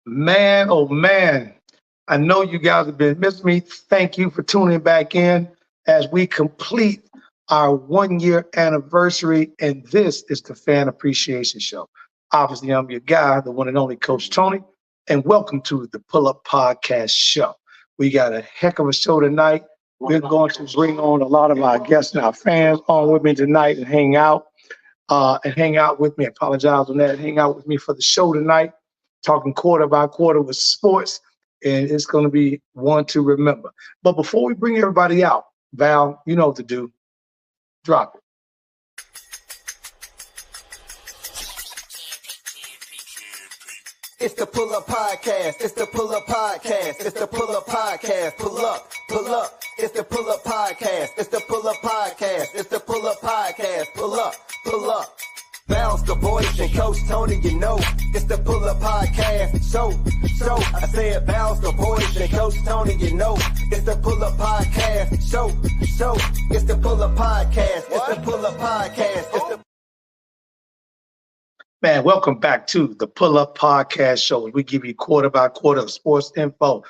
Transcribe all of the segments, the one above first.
Man, oh man, I know you guys have been missing me. Thank you for tuning back in as we complete our 1 year anniversary. And this is the Fan Appreciation Show. Obviously, I'm your guy, the one and only Coach Tony, and welcome to the Pull Up Podcast Show. We got a heck of a show tonight. We're going to bring on a lot of our guests and our fans on with me tonight and hang out with me. I apologize on that. Hang out with me for the show tonight, talking quarter by quarter with sports, and it's going to be one to remember. But before we bring everybody out, Val, you know what to do. Drop it. It's the Pull Up Podcast. It's the Pull Up Podcast. It's the Pull Up Podcast. Pull up, pull up. It's the Pull Up Podcast. It's the Pull Up Podcast. It's the Pull Up Podcast. Pull up, pull up. Bounce the voice and Coach Tony, you know. It's the Pull Up Podcast. So, I said bounce the voice and Coach Tony, you know. It's the Pull Up Podcast. So, it's the Pull Up Podcast. It's the Pull Up Podcast. It's the Man, welcome back to the Pull Up Podcast Show. We give you quarter by quarter of sports info.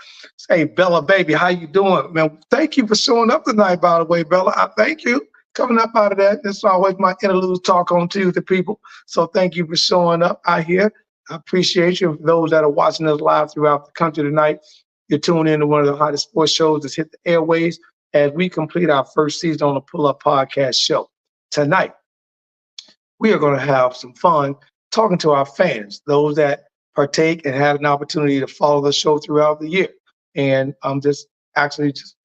Hey, Bella, baby, how you doing? Man, thank you for showing up tonight, by the way, Bella. I thank you. Coming up out of that, it's always my interlude talk on Tuesday, people. So thank you for showing up out here. I appreciate you. For those that are watching us live throughout the country tonight, you're tuning in to one of the hottest sports shows that's hit the airways as we complete our first season on the Pull Up Podcast Show. Tonight, we are going to have some fun talking to our fans, those that partake and had an opportunity to follow the show throughout the year. And I'm just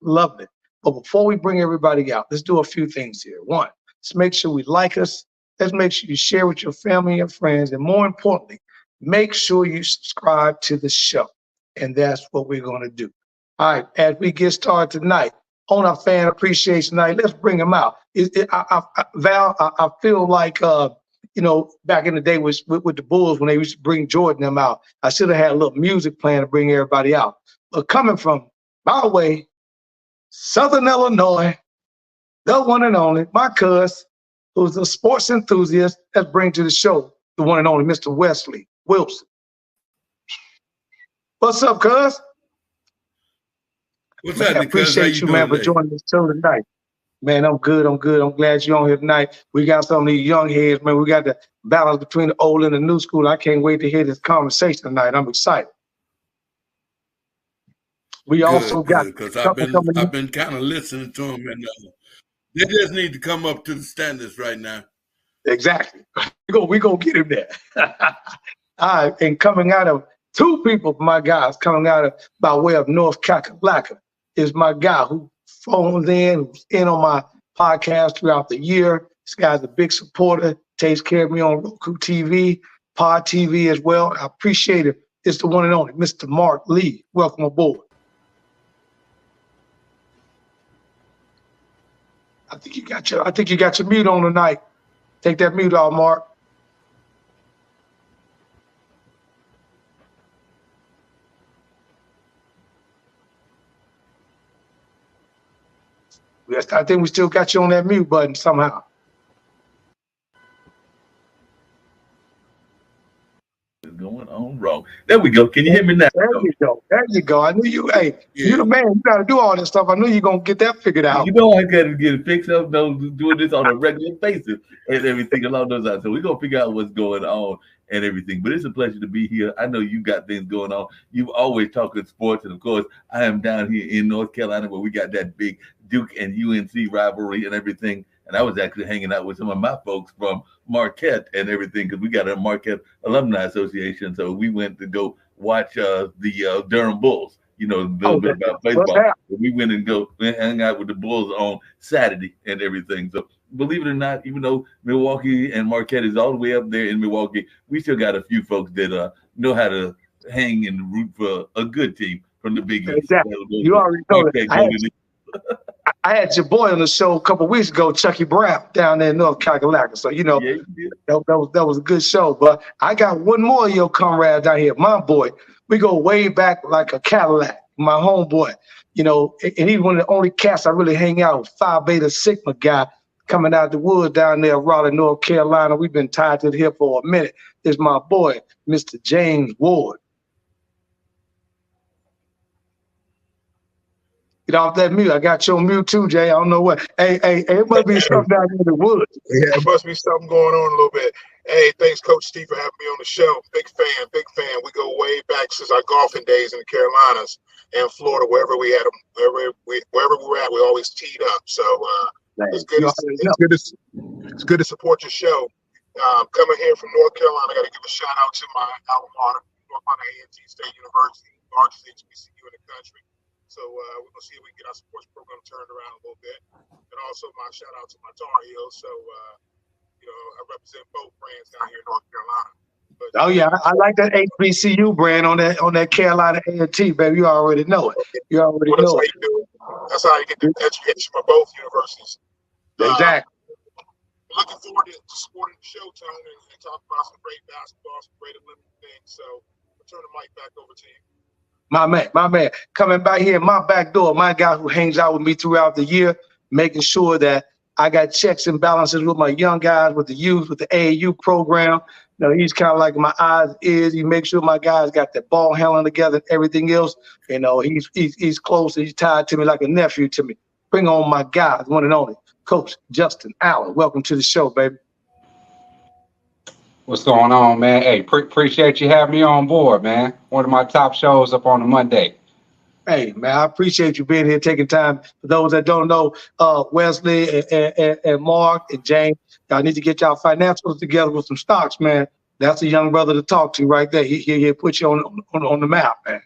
loving it. But before we bring everybody out, let's do a few things here. One, let's make sure we like us. Let's make sure you share with your family and friends. And more importantly, make sure you subscribe to the show. And that's what we're going to do. All right, as we get started tonight on our Fan Appreciation Night, let's bring them out. Val, I feel like, back in the day with the Bulls when they used to bring Jordan them out, I should have had a little music playing to bring everybody out. But coming from, by the way, Southern Illinois, the one and only, my cuz, who's a sports enthusiast, let's bring to the show the one and only Mr. Wesley Wilson. What's up, cuz? What's Man, I appreciate you, man, for joining the show tonight. Man, I'm good. I'm glad you're on here tonight. We got some of these young heads, man. We got the balance between the old and the new school. I can't wait to hear this conversation tonight. I'm excited. We also got because I've been kind of listening to them, and they just need to come up to the standards right now. Exactly. We gonna get him there. All right, and coming out of two people, my guys, coming out of by way of North Kakalaka is my guy who phones in, who's in on my podcast throughout the year. This guy's a big supporter, takes care of me on Roku TV, Pod TV as well. I appreciate it. It's the one and only Mr. Mark Lee. Welcome aboard. I think you got your mute on tonight. Take that mute off, Mark. Yes, I think we still got you on that mute button somehow. Going on wrong. There we go. Can you hear me now? There you go. I knew you. Hey, you're the man. You got to do all this stuff. I knew you're going to get that figured out. You know I got to get it fixed up. Doing this on a regular basis and everything along those lines. So we're going to figure out what's going on and everything. But it's a pleasure to be here. I know you got things going on. You always talking sports. And, of course, I am down here in North Carolina where we got that big Duke and UNC rivalry and everything. And I was actually hanging out with some of my folks from Marquette and everything because we got a Marquette Alumni Association. So we went to go watch the Durham Bulls, a little bit about baseball. We went and hang out with the Bulls on Saturday and everything. So believe it or not, even though Milwaukee and Marquette is all the way up there in Milwaukee, we still got a few folks that know how to hang and root for a good team from the Big East. Exactly. You already know that. I had your boy on the show a couple of weeks ago, Chucky Brown, down there in North Kakalaka. So, that was a good show. But I got one more of your comrades out here, my boy. We go way back like a Cadillac, my homeboy. And he's one of the only cats I really hang out with, Phi Beta Sigma guy coming out the woods down there, Raleigh, North Carolina. We've been tied to the hip for a minute. It's my boy, Mr. James Ward. Get off that mute. I got you on mute too, Jay. I don't know what. Hey, it must be something down in the woods. Yeah, it must be something going on a little bit. Hey, thanks, Coach Steve, for having me on the show. Big fan, big fan. We go way back since our golfing days in the Carolinas and Florida, wherever we had them, wherever we were at, we always teed up. So it's good. It's good to support your show. Coming here from North Carolina, I got to give a shout out to my alma mater, North Carolina A&T State University, largest HBCU in the country. So we're gonna see if we can get our sports program turned around a little bit. And also my shout out to my Tar Heels. So I represent both brands down here in North Carolina. But, Oh yeah, I like that HBCU brand on that Carolina A&T, baby. You already know it. You already that's know how it. you do it. That's how you get the education from both universities. Exactly. Looking forward to supporting the show, Tone, and talk about some great basketball, some great Olympic things. So I'll turn the mic back over to you. My man, coming back here in my back door, my guy who hangs out with me throughout the year, making sure that I got checks and balances with my young guys, with the youth, with the AAU program. He's kind of like my eyes, ears. He makes sure my guys got their ball handling together and everything else. He's close. He's tied to me like a nephew to me. Bring on my guys, one and only, Coach Justin Allen. Welcome to the show, baby. What's going on, man? Hey, appreciate you having me on board, man. One of my top shows up on a Monday. Hey, man, I appreciate you being here, taking time. For those that don't know, Wesley and Mark and James, y'all need to get y'all financials together with some stocks, man. That's a young brother to talk to right there. He put you on the map, man.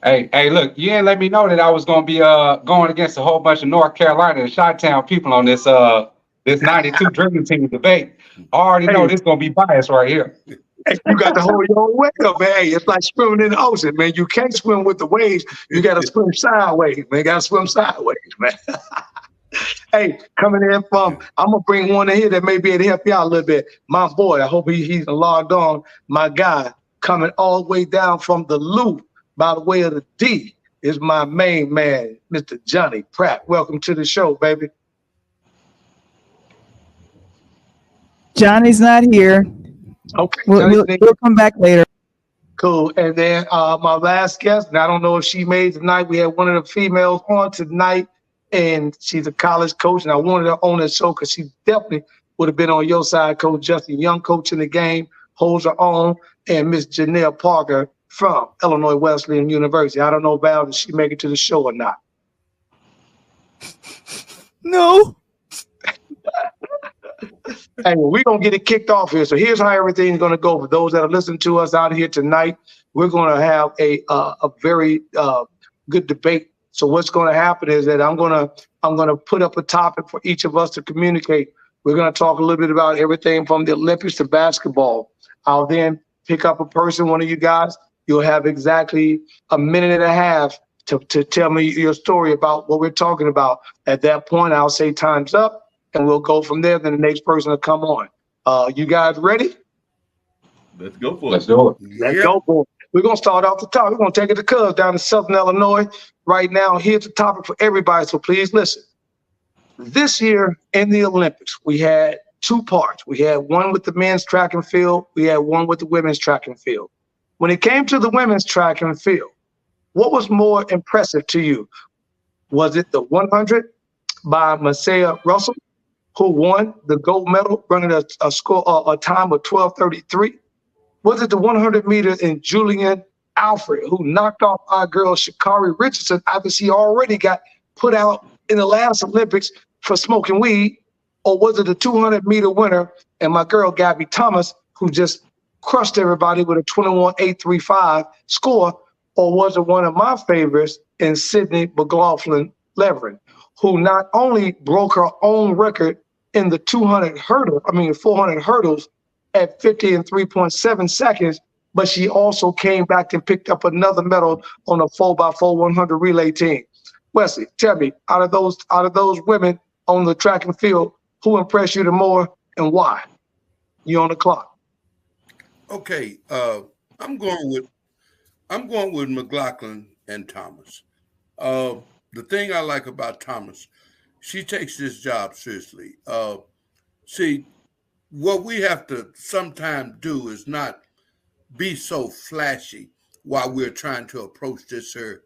Hey, look, you didn't let me know that I was going to be going against a whole bunch of North Carolina and Chi-Town people on this 92 Dream Team debate. I already know this is going to be biased right here. Hey, you got to hold your own way up, man. Hey, it's like swimming in the ocean, man. You can't swim with the waves. You got to swim sideways, man. You got to swim sideways, man. Hey, coming in from, I'm going to bring one in here that may be able to help you out a little bit. My boy, I hope he's logged on. My guy, coming all the way down from the Loop by the way of the D, is my main man, Mr. Johnny Pratt. Welcome to the show, baby. Johnny's not here. Okay. We'll come back later. Cool. And then my last guest, and I don't know if she made tonight. We had one of the females on tonight, and she's a college coach, and I wanted her on the show because she definitely would have been on your side, Coach Justin, young coach in the game, holds her own, and Miss Janelle Parker from Illinois Wesleyan University. I don't know about if she make it to the show or not. No. Hey, well, we're going to get it kicked off here. So here's how everything's going to go. For those that are listening to us out here tonight, we're going to have a very good debate. So what's going to happen is that I'm going to put up a topic for each of us to communicate. We're going to talk a little bit about everything from the Olympics to basketball. I'll then pick up a person, one of you guys. You'll have exactly a minute and a half to tell me your story about what we're talking about. At that point, I'll say time's up. And we'll go from there. Then the next person will come on. You guys ready? Let's go for it. Let's do it. Let's go for it. We're going to start off the top. We're going to take it to Cubs down in Southern Illinois. Right now, here's the topic for everybody, so please listen. This year in the Olympics, we had two parts. We had one with the men's track and field. We had one with the women's track and field. When it came to the women's track and field, what was more impressive to you? Was it the 100 by Marcia Russell, who won the gold medal, running a time of 12:33? Was it the 100 meters in Julian Alfred, who knocked off our girl Sha'Carri Richardson after she already got put out in the last Olympics for smoking weed? Or was it the 200-meter winner and my girl Gabby Thomas, who just crushed everybody with a 21.835 score? Or was it one of my favorites in Sydney McLaughlin-Leverin, who not only broke her own record in the 400 hurdles at 53.7 seconds, but she also came back and picked up another medal on a 4x4 100 relay team. Wesley, tell me, out of those women on the track and field, who impressed you the more and why? You on the clock. Okay, I'm going with McLaughlin and Thomas. The thing I like about Thomas, she takes this job seriously. See, what we have to sometimes do is not be so flashy while we're trying to approach this her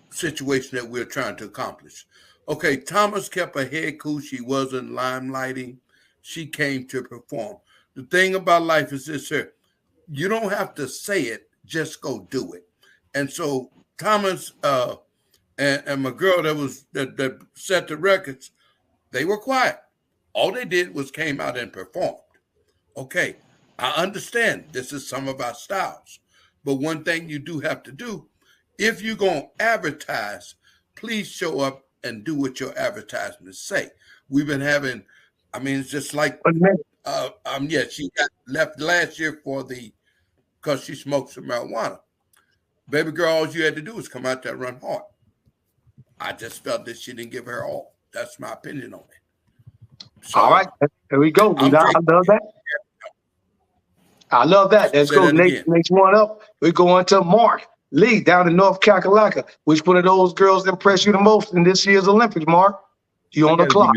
situation that we're trying to accomplish. Okay, Thomas kept her head cool. She wasn't limelighting. She came to perform. The thing about life is this here. You don't have to say it, just go do it. And so Thomas and my girl that set the records, they were quiet. All they did was came out and performed. Okay, I understand this is some of our styles. But one thing you do have to do, if you're going to advertise, please show up and do what your advertisements say. We've been having, I mean, it's just like, she got left last year because she smoked some marijuana. Baby girl, all you had to do was come out there and run hard. I just felt that she didn't give her all. That's my opinion on it. So, all right, there we go. I love that. I love that. Let's go. Next one up. We're going to Mark Lee down in North Kakalaka. Which one of those girls impressed you the most in this year's Olympics, Mark? You on the clock.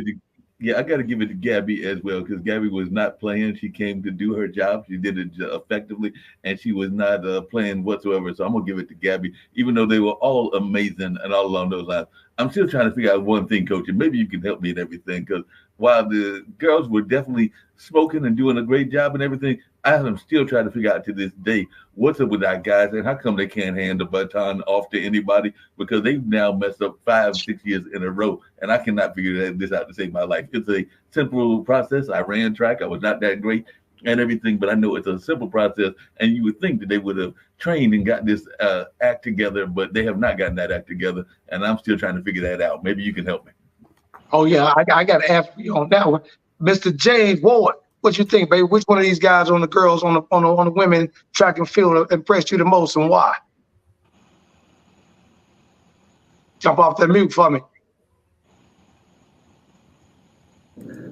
I got to give it to Gabby as well, because Gabby was not playing. She came to do her job. She did it effectively, and she was not playing whatsoever. So I'm going to give it to Gabby, even though they were all amazing and all along those lines. I'm still trying to figure out one thing, Coach, and maybe you can help me in everything, because while the girls were definitely smoking and doing a great job and everything, I am still trying to figure out to this day what's up with our guys and how come they can't hand the baton off to anybody, because they've now messed up 5-6 years in a row, and I cannot figure this out to save my life. It's a simple process. I ran track. I was not that great and everything, but I know it's a simple process, and you would think that they would have trained and got this act together, but they have not gotten that act together, and I'm still trying to figure that out. Maybe you can help me. Oh, yeah, I got to ask you on that one. Mr. James Ward, what you think, baby? Which one of these guys on the girls, on the women track and field impressed you the most, and why? Jump off that mute for me.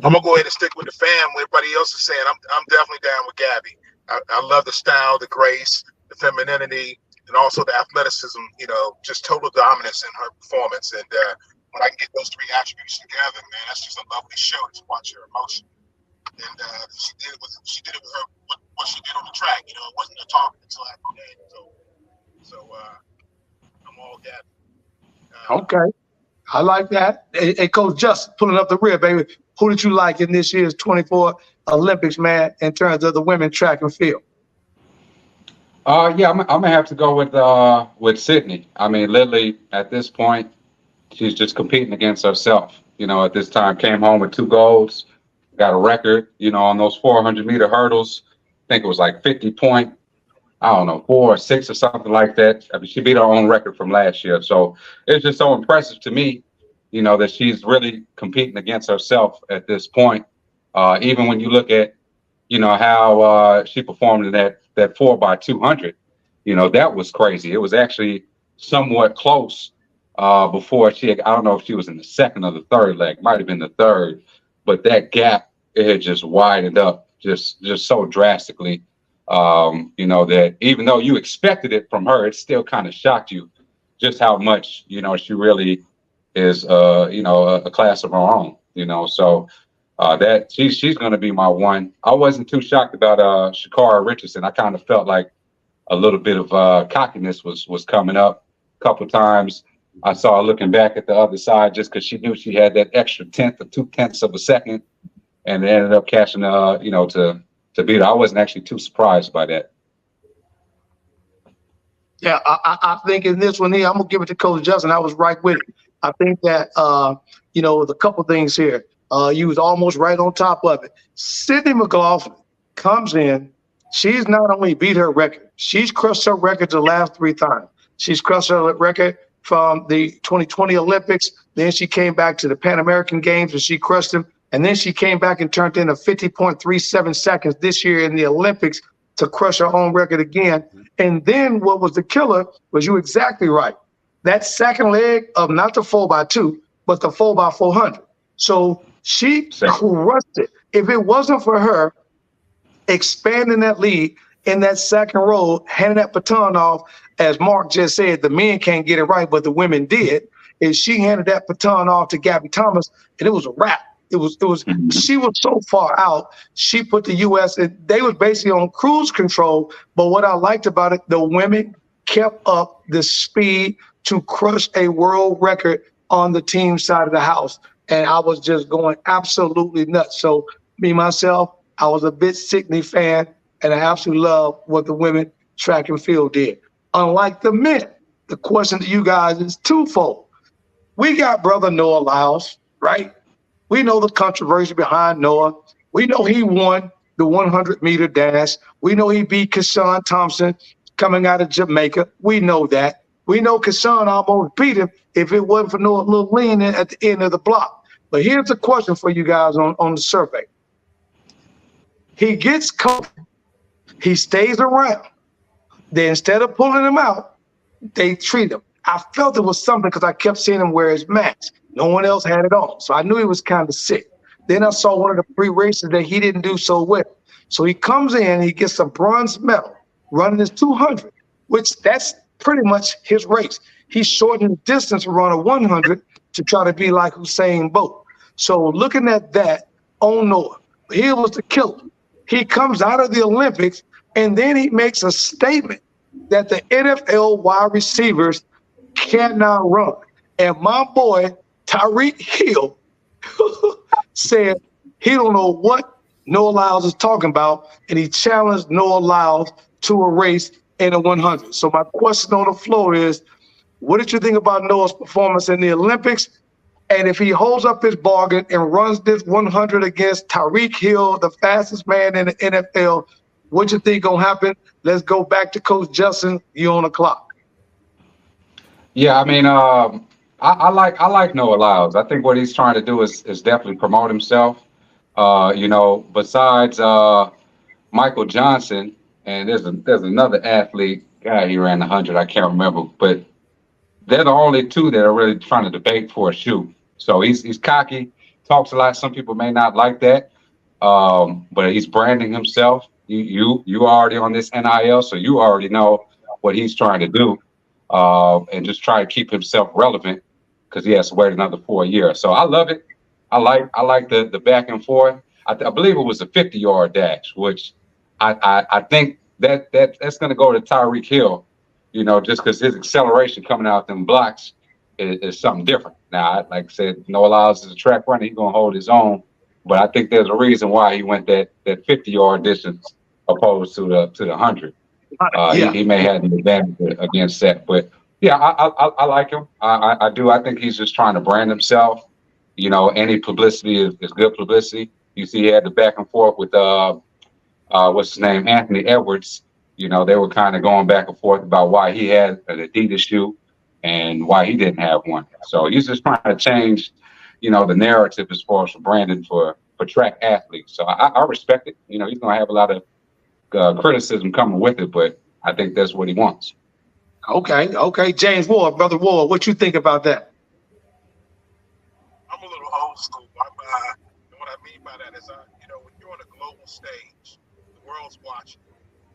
I'm gonna go ahead and stick with the fam. What everybody else is saying, I'm definitely down with Gabby. I love the style, the grace, the femininity, and also the athleticism. You know, just total dominance in her performance. And when I can get those three attributes together, man, that's just a lovely show to watch her emotion. And she did it with her what she did on the track. You know, it wasn't a talk until after that. So I'm all Gabby. Okay, I like that. Hey, Coach Justin, pulling up the rear, baby. Who did you like in this year's 24 Olympics, man, in terms of the women track and field? Yeah, I'm gonna have to go with Sydney. I mean, Lily, at this point, she's just competing against herself. You know, at this time, came home with 2 golds, got a record. You know, on those 400-meter hurdles, I think it was like 50.4 or 6 or something like that. I mean, she beat her own record from last year. So it's just so impressive to me, you know, that she's really competing against herself at this point. Even when you look at, you know, how she performed in that 4x200, you know, that was crazy. It was actually somewhat close before I don't know if she was in the second or the third leg, might have been the third, but that gap, it had just widened up just so drastically, you know, that even though you expected it from her, it still kind of shocked you just how much, you know, she really is, you know, a class of her own, you know. So that she's going to be my one. I wasn't too shocked about Sha'Carri Richardson. I kind of felt like a little bit of cockiness was coming up a couple of times. I saw her looking back at the other side just because she knew she had that extra 1/10 or 2/10 of a second, and it ended up catching, you know, to beat her. I wasn't actually too surprised by that. Yeah, I think in this one here, I'm gonna give it to Coach Justin. I was right with it. I think that you know, the couple things here. You was almost right on top of it. Sydney McLaughlin comes in. She's not only beat her record, she's crushed her record the last 3 times. She's crushed her record from the 2020 Olympics. Then she came back to the Pan American Games and she crushed them. And then she came back and turned in a 50.37 seconds this year in the Olympics to crush her own record again. And then what was the killer was, you exactly right, that second leg of not the 4x2, but the 4x400. So she crushed it. If it wasn't for her expanding that lead in that second row, handing that baton off, as Mark just said, the men can't get it right, but the women did. And she handed that baton off to Gabby Thomas, and it was a wrap. It was. She was so far out. She put the U.S. They was basically on cruise control. But what I liked about it, the women kept up the speed, to crush a world record on the team side of the house. And I was just going absolutely nuts. So me, myself, I was a bit Sydney fan, and I absolutely love what the women track and field did. Unlike the men, the question to you guys is twofold. We got brother Noah Lyles, right? We know the controversy behind Noah. We know he won the 100-meter dash. We know he beat Keshawn Thompson coming out of Jamaica. We know that. We know Keshawn almost beat him if it wasn't for Noah little lean at the end of the block. But here's the question for you guys on the survey. He gets COVID. He stays around. Then instead of pulling him out, they treat him. I felt it was something because I kept seeing him wear his mask. No one else had it on. So I knew he was kind of sick. Then I saw one of the 3 races that he didn't do so well. So he comes in, he gets a bronze medal running his 200, which that's pretty much his race. He shortened the distance to run a 100 to try to be like Usain Bolt. So looking at that on Noah, he was the killer. He comes out of the Olympics, and then he makes a statement that the NFL wide receivers cannot run. And my boy, Tyreek Hill, said he don't know what Noah Lyles is talking about, and he challenged Noah Lyles to a race in a 100. So my question on the floor is, what did you think about Noah's performance in the Olympics? And if he holds up his bargain and runs this 100 against Tyreek Hill, the fastest man in the NFL, what you think gonna happen? Let's go back to Coach Justin. You on the clock. Yeah, I mean, I like Noah Lyles. I think what he's trying to do is definitely promote himself. Besides Michael Johnson, and there's another athlete guy he ran 100. I can't remember, but they're the only 2 that are really trying to debate for a shoe. So he's cocky, talks a lot. Some people may not like that, but he's branding himself. You already on this NIL, so you already know what he's trying to do, and just try to keep himself relevant because he has to wait another 4 years. So I love it. I like the back and forth. I believe it was a 50-yard dash, which I think that's going to go to Tyreek Hill, just because his acceleration coming out them blocks is something different. Now, like I said, Noah Lyles is a track runner. He's going to hold his own. But I think there's a reason why he went that 50-yard distance opposed to the 100. He may have an advantage against that. But, yeah, I like him. I do. I think he's just trying to brand himself. Any publicity is good publicity. You see he had the back and forth with, what's his name, Anthony Edwards. They were kind of going back and forth about why he had an Adidas shoe and why he didn't have one. So he's just trying to change, the narrative as far as branding for track athletes. So I respect it. He's going to have a lot of criticism coming with it, but I think that's what he wants. Okay. James Ward, Brother Ward, what you think about that? I'm a little old school. What I mean by that is, when you're on a global stage, the world's watching.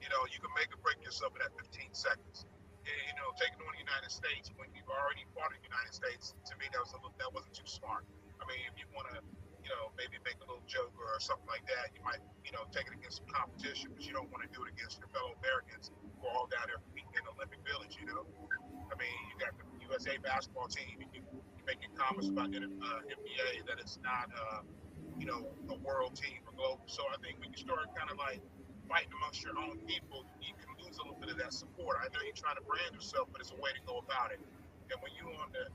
You can make or break yourself in that 15 seconds. Taking on the United States when you've already fought in the United States, to me, that wasn't too smart. I mean, if you want to, maybe make a little joke or something like that, you might, take it against some competition, but you don't want to do it against your fellow Americans who are all down there competing in the Olympic Village, I mean, you got the USA basketball team, and you're making comments about the NBA that it's not, a world team or global. So I think when you start kind of like fighting amongst your own people, you can lose a little bit of that support. I know you're trying to brand yourself, but it's a way to go about it. And when you're on the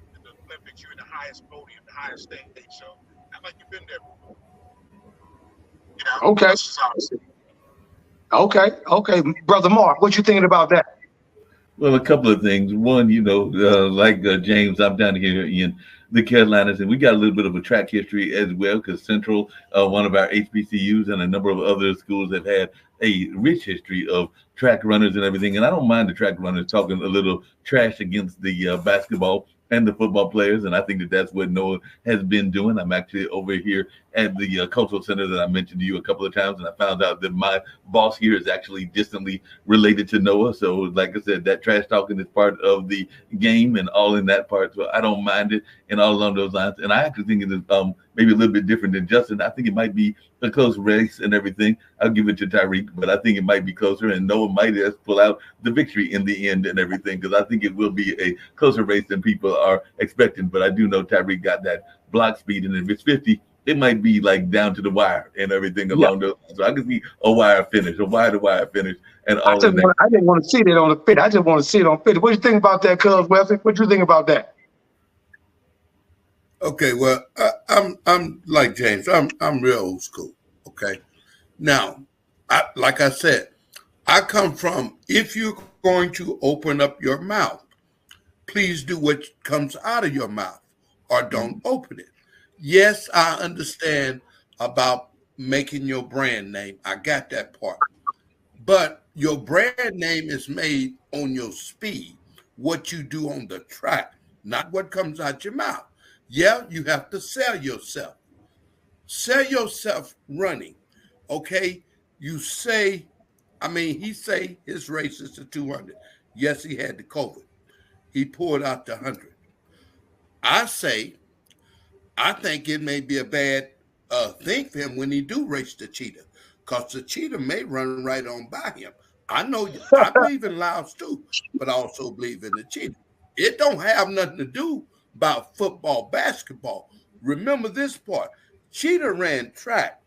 Olympics, you're in the highest podium, the highest stage. So not like you've been there before. Okay. Brother Mark, what you thinking about that? Well, a couple of things. One, like James, I'm down here in the Carolinas, and we got a little bit of a track history as well, because Central, one of our HBCUs, and a number of other schools have had a rich history of track runners and everything. And I don't mind the track runners talking a little trash against the basketball and the football players, and I think that's what Noah has been doing. I'm actually over here at the Cultural Center that I mentioned to you a couple of times, and I found out that my boss here is actually distantly related to Noah. So, like I said, that trash talking is part of the game and all in that part. So I don't mind it and all along those lines. And I actually think it is maybe a little bit different than Justin. I think it might be a close race and everything. I'll give it to Tyreek, but I think it might be closer, and Noah might just pull out the victory in the end and everything, because I think it will be a closer race than people are expecting. But I do know Tyreek got that block speed, and if it's 50, it might be like down to the wire and everything along those. So I could see a wire finish, a wire-to-wire finish, and all of that. I didn't want to see that on the fit. I just want to see it on fit. What do you think about that, Cuz Wesley? What do you think about that? Okay, well, I'm like James. I'm real old school. Okay, now, like I said, I come from, if you're going to open up your mouth, please do what comes out of your mouth, or don't open it. Yes, I understand about making your brand name. I got that part. But your brand name is made on your speed, what you do on the track, not what comes out your mouth. Yeah, you have to sell yourself. Sell yourself running. Okay? You say, he say his race is to 200. Yes, he had the COVID. He pulled out the 100. I think it may be a bad thing for him when he do race the cheetah, because the cheetah may run right on by him. I know I believe in Laos too, but I also believe in the cheetah. It don't have nothing to do about football, basketball. Remember this part. Cheetah ran track.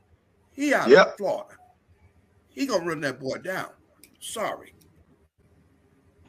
He out of Florida. He gonna run that boy down. Sorry.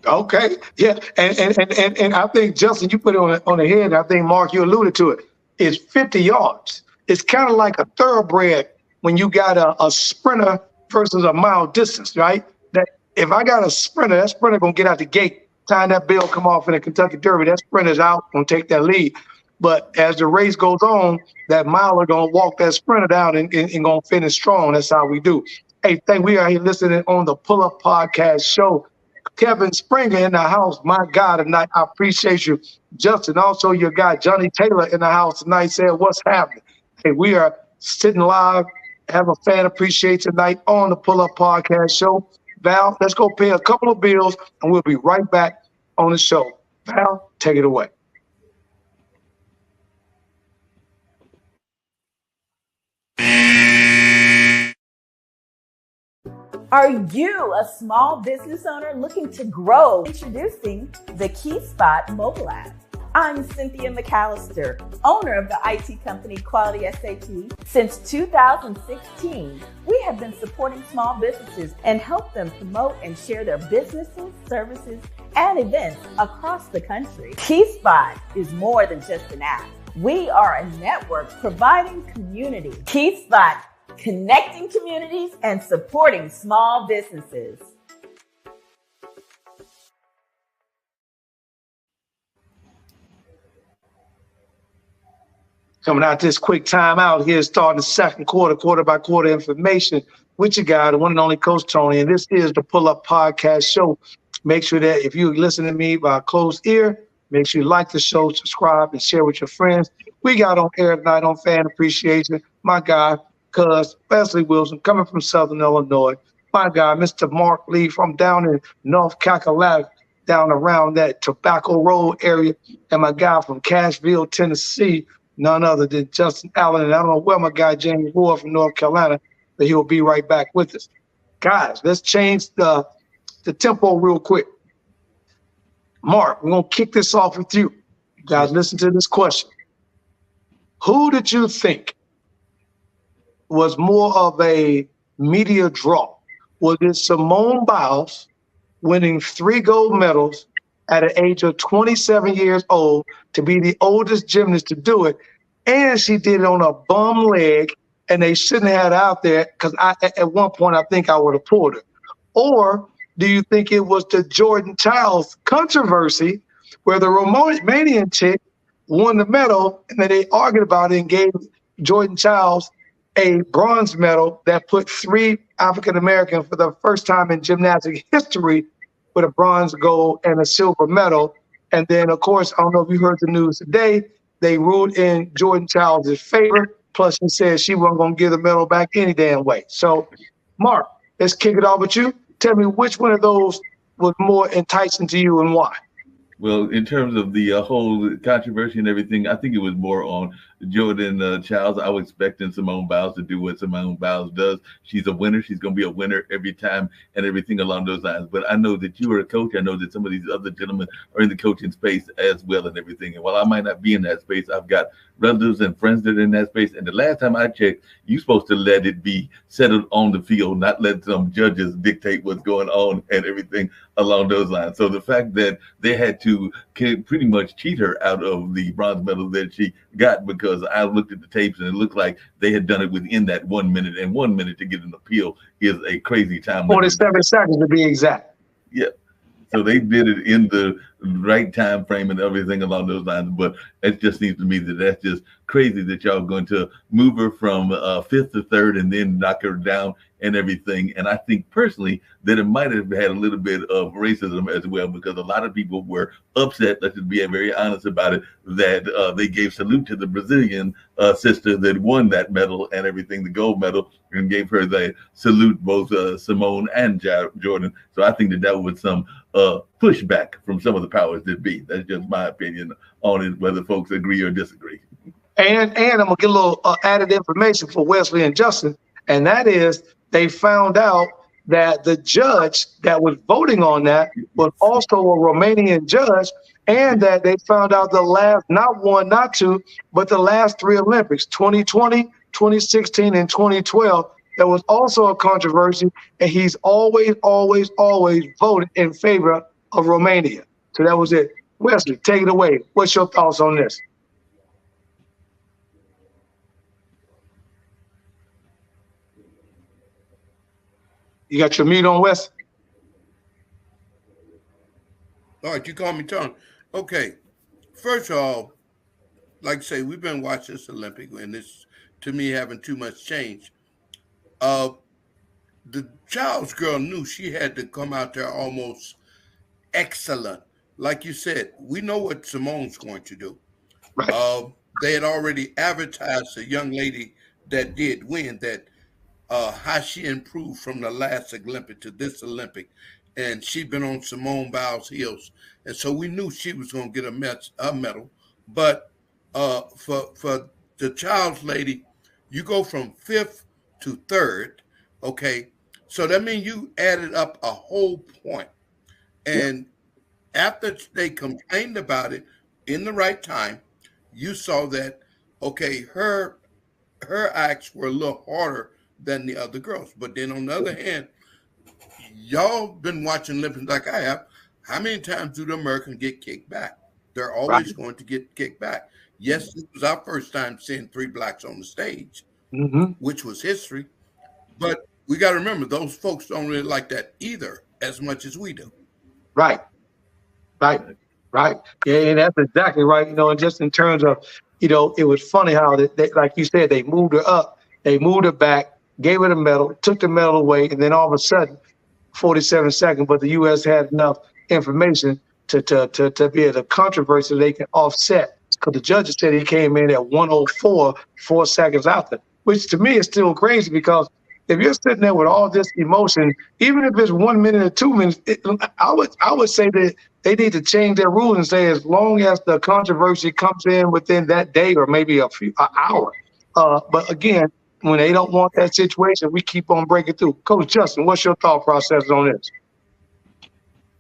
Okay, yeah, and I think, Justin, you put it on the head, and I think, Mark, you alluded to it. It's 50 yards. It's kind of like a thoroughbred when you got a sprinter versus a mile distance, right? That if I got a sprinter, that sprinter gonna get out the gate. Time that bell come off in the Kentucky Derby, that sprinter's out, gonna take that lead. But as the race goes on, that miler gonna walk that sprinter down and gonna finish strong. That's how we do. Hey, we are here listening on the Pull Up Podcast show. Kevin Springer in the house, my God, tonight. I appreciate you. Justin, also your guy, Johnny Taylor, in the house tonight, said, what's happening? Hey, we are sitting live, have a fan appreciation night on the Pull Up Podcast show. Val, let's go pay a couple of bills, and we'll be right back on the show. Val, take it away. Are you a small business owner looking to grow? Introducing the KeySpot mobile app. I'm Cynthia McAllister, owner of the IT company Quality SAP. Since 2016, we have been supporting small businesses and help them promote and share their businesses, services, and events across the country. KeySpot is more than just an app. We are a network providing community. KeySpot, connecting communities and supporting small businesses. Coming out this quick time out here, starting the second quarter, quarter by quarter information with your guy, the one and only Coach Tony. And this is the Pull Up Podcast show. Make sure that if you listen to me by closed ear, make sure you like the show, subscribe, and share with your friends. We got on air tonight on Fan Appreciation. My guy, Cuz Wesley Wilson, coming from Southern Illinois. My guy, Mr. Mark Lee, from down in North Carolina, down around that Tobacco Road area. And my guy from Cashville, Tennessee, none other than Justin Allen. And I don't know where my guy James Ward from North Carolina, but he'll be right back with us. Guys, let's change the tempo real quick. Mark, we're going to kick this off with you. Guys, listen to this question. Who did you think was more of a media draw? Was it Simone Biles winning 3 gold medals at an age of 27 years old to be the oldest gymnast to do it, and she did it on a bum leg, and they shouldn't have had her out there because at one point I think I would have pulled her? Or do you think it was the Jordan Childs controversy where the Romanian chick won the medal, and then they argued about it and gave Jordan Childs a bronze medal that put 3 African Americans for the first time in gymnastic history with a bronze, gold, and a silver medal. And then, of course, I don't know if you heard the news today, they ruled in Jordan Childs' favor. Plus, she said she wasn't going to give the medal back any damn way. So, Mark, let's kick it off with you. Tell me which one of those was more enticing to you and why. Well, in terms of the whole controversy and everything, I think it was more on Jordan Childs. I was expecting Simone Biles to do what Simone Biles does. She's a winner. She's going to be a winner every time and everything along those lines. But I know that you are a coach. I know that some of these other gentlemen are in the coaching space as well and everything. And while I might not be in that space, I've got relatives and friends that are in that space. And the last time I checked, you're supposed to let it be settled on the field, not let some judges dictate what's going on and everything along those lines. So the fact that they had to pretty much cheat her out of the bronze medal that she got, because I looked at the tapes and it looked like they had done it within that 1 minute, and 1 minute to get an appeal is a crazy time. 47 seconds to be exact. Yeah. So they did it in the right time frame and everything along those lines. But it just seems to me that that's just crazy that y'all are going to move her from fifth to third and then knock her down and everything. And I think personally that it might have had a little bit of racism as well, because a lot of people were upset, let's just be very honest about it, that they gave salute to the Brazilian sister that won that medal and everything, the gold medal, and gave her the salute, both Simone and Jordan. So I think that that was some pushback from some of the powers that be. That's just my opinion on it, whether folks agree or disagree. And I'm gonna get a little added information for Wesley and Justin, and that is they found out that the judge that was voting on that was also a Romanian judge, and that they found out the last, not one, not two, but the last three Olympics, 2020, 2016, and 2012, there was also a controversy, and he's always voted in favor of Romania. So that was it. Wesley, take it away. What's your thoughts on this? You got your mute on, Wes? All right, you call me Tony. Okay. First of all, like I say, we've been watching this Olympic, and it's, to me, having too much change. The Childs girl knew she had to come out there almost excellent. Like you said, we know what Simone's going to do. Right. They had already advertised a young lady that did win, that how she improved from the last Olympic to this Olympic, and she'd been on Simone Biles' heels, and so we knew she was going to get a medal. But for the Childs lady, you go from fifth to third, okay? So that means you added up a whole point. And after they complained about it in the right time, you saw that, okay, her acts were a little harder than the other girls. But then on the other hand, y'all been watching Olympics like I have. How many times do the Americans get kicked back? They're always going to get kicked back. Yes, this was our first time seeing three blacks on the stage, which was history. But we got to remember, those folks don't really like that either as much as we do. Right. Yeah, and that's exactly right. You know, and just in terms of, you know, it was funny how they, like you said, they moved her up, they moved her back, gave her the medal, took the medal away, and then all of a sudden, 47 seconds, but the U.S. had enough information to be at a controversy they can offset, because the judges said he came in at 104, 4 seconds after, which to me is still crazy, because if you're sitting there with all this emotion, even if it's 1 minute or 2 minutes, I would say that they need to change their rules and say, as long as the controversy comes in within that day or maybe an hour. But again, when they don't want that situation, we keep on breaking through. Coach Justin, what's your thought process on this?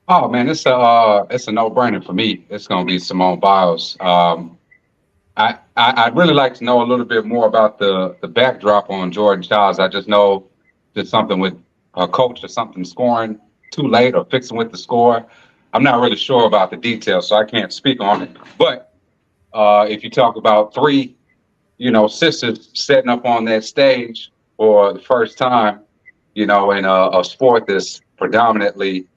Oh man, it's a no-brainer for me. It's going to be Simone Biles. I'd really like to know a little bit more about the backdrop on Jordan Childs. I just know there's something with a coach or something scoring too late or fixing with the score. I'm not really sure about the details, so I can't speak on it. But if you talk about three, you know, sisters setting up on that stage for the first time, you know, in a sport that's predominantly,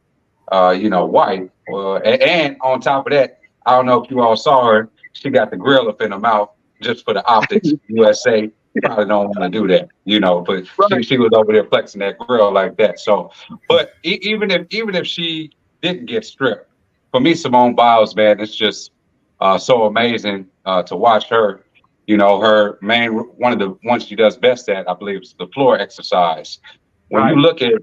you know, white. And on top of that, I don't know if you all saw her, she got the grill up in her mouth just for the optics. USA probably don't want to do that, you know, but she was over there flexing that grill like that. So, but even if she didn't get stripped, for me, Simone Biles, man, it's just so amazing to watch her. You know, her one of the ones she does best at, I believe, is the floor exercise. When you look at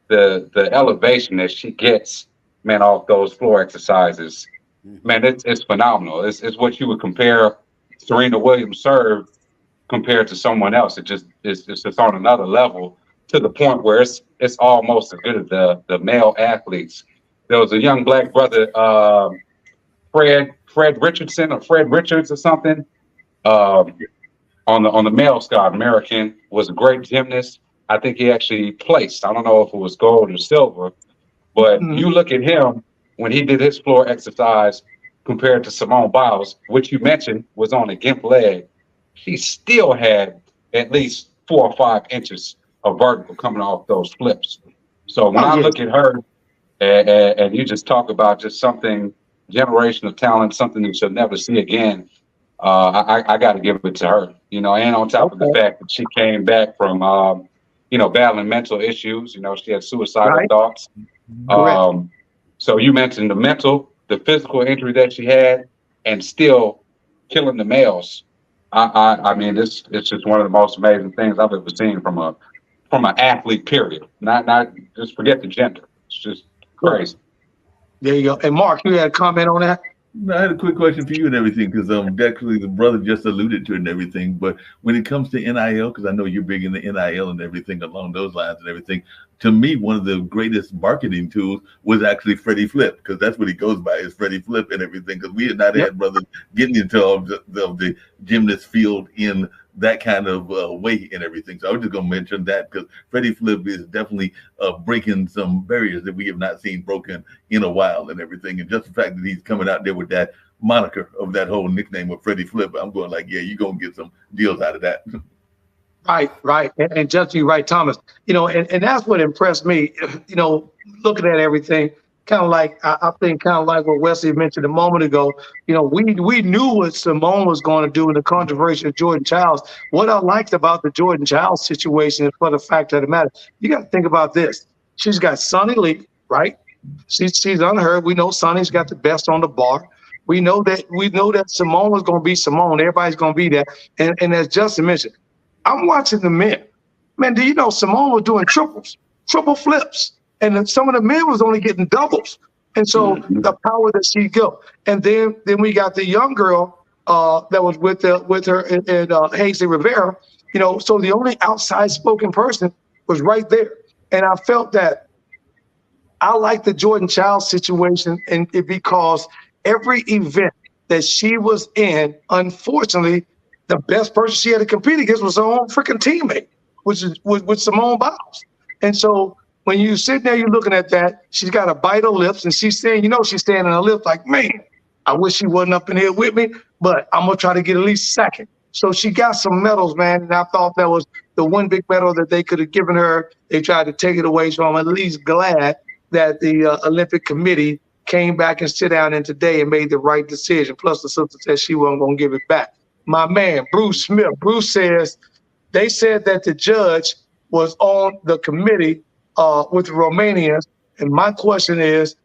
the elevation that she gets, man, off those floor exercises, man, it's phenomenal. It's what you would compare Serena Williams serve compared to someone else. It's just on another level to the point where it's almost as good as the male athletes. There was a young black brother, Fred Richardson or Fred Richards or something. On the male side, American, was a great gymnast. I think he actually placed. I don't know if it was gold or silver, but you look at him when he did his floor exercise compared to Simone Biles, which you mentioned was on a gimp leg. She still had at least 4 or 5 inches of vertical coming off those flips. So when I look at her, and you just talk about just something generational talent, something that you'll never see again. I got to give it to her, and on top of the fact that she came back from, battling mental issues. She had suicidal thoughts. So you mentioned the physical injury that she had, and still killing the males. I mean, it's just one of the most amazing things I've ever seen from an athlete. Period. Not just forget the gender. It's just crazy. There you go. And Mark, you had a comment on that? No, I had a quick question for you and everything, because actually the brother just alluded to it and everything. But when it comes to NIL, because I know you're big in the NIL and everything along those lines and everything, to me, one of the greatest marketing tools was actually Freddie Flip, because that's what he goes by, is Freddie Flip and everything. Because we had not had brothers getting into the gymnast field in that kind of way and everything. So I was just going to mention that, because Freddie Flip is definitely breaking some barriers that we have not seen broken in a while and everything. And just the fact that he's coming out there with that moniker of that whole nickname of Freddie Flip, I'm going like, yeah, you're going to get some deals out of that. Right. And just you right, Thomas. And that's what impressed me, looking at everything. Kind of like, I think kind of like what Wesley mentioned a moment ago, we knew what Simone was going to do in the controversy of Jordan Childs. What I liked about the Jordan Childs situation is for the fact of the matter, you got to think about this. She's got Sonny Lee, right? She's unheard. We know Sonny's got the best on the bar. We know that Simone was going to be Simone. Everybody's going to be there. And as Justin mentioned, I'm watching the men. Man, do you know Simone was doing triple flips? And some of the men was only getting doubles. And so the power that she go. And then we got the young girl that was with her and Hazy Rivera, so the only outside spoken person was right there. And I felt that I like the Jordan Childs situation, and because every event that she was in, unfortunately, the best person she had to compete against was her own freaking teammate, which is with Simone Biles. And so when you sit there, you're looking at that, she's got a bite her lips, and she's saying, she's standing on her lips like, man, I wish she wasn't up in here with me, but I'm going to try to get at least second. So she got some medals, man, and I thought that was the one big medal that they could have given her. They tried to take it away, so I'm at least glad that the Olympic Committee came back and sit down and today and made the right decision. Plus, the sister said she wasn't going to give it back. My man, Bruce Smith, Bruce says, they said that the judge was on the committee with the Romanians. And my question is,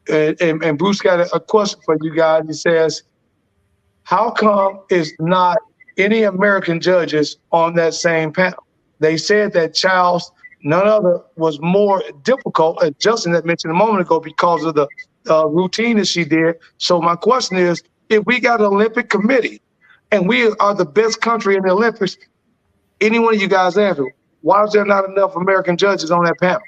and Bruce got a question for you guys. He says, how come is not any American judges on that same panel? They said that Childs, none other, was more difficult, as Justin had mentioned a moment ago, because of the routine that she did. So my question is, if we got an Olympic committee and we are the best country in the Olympics, any one of you guys answer, why is there not enough American judges on that panel?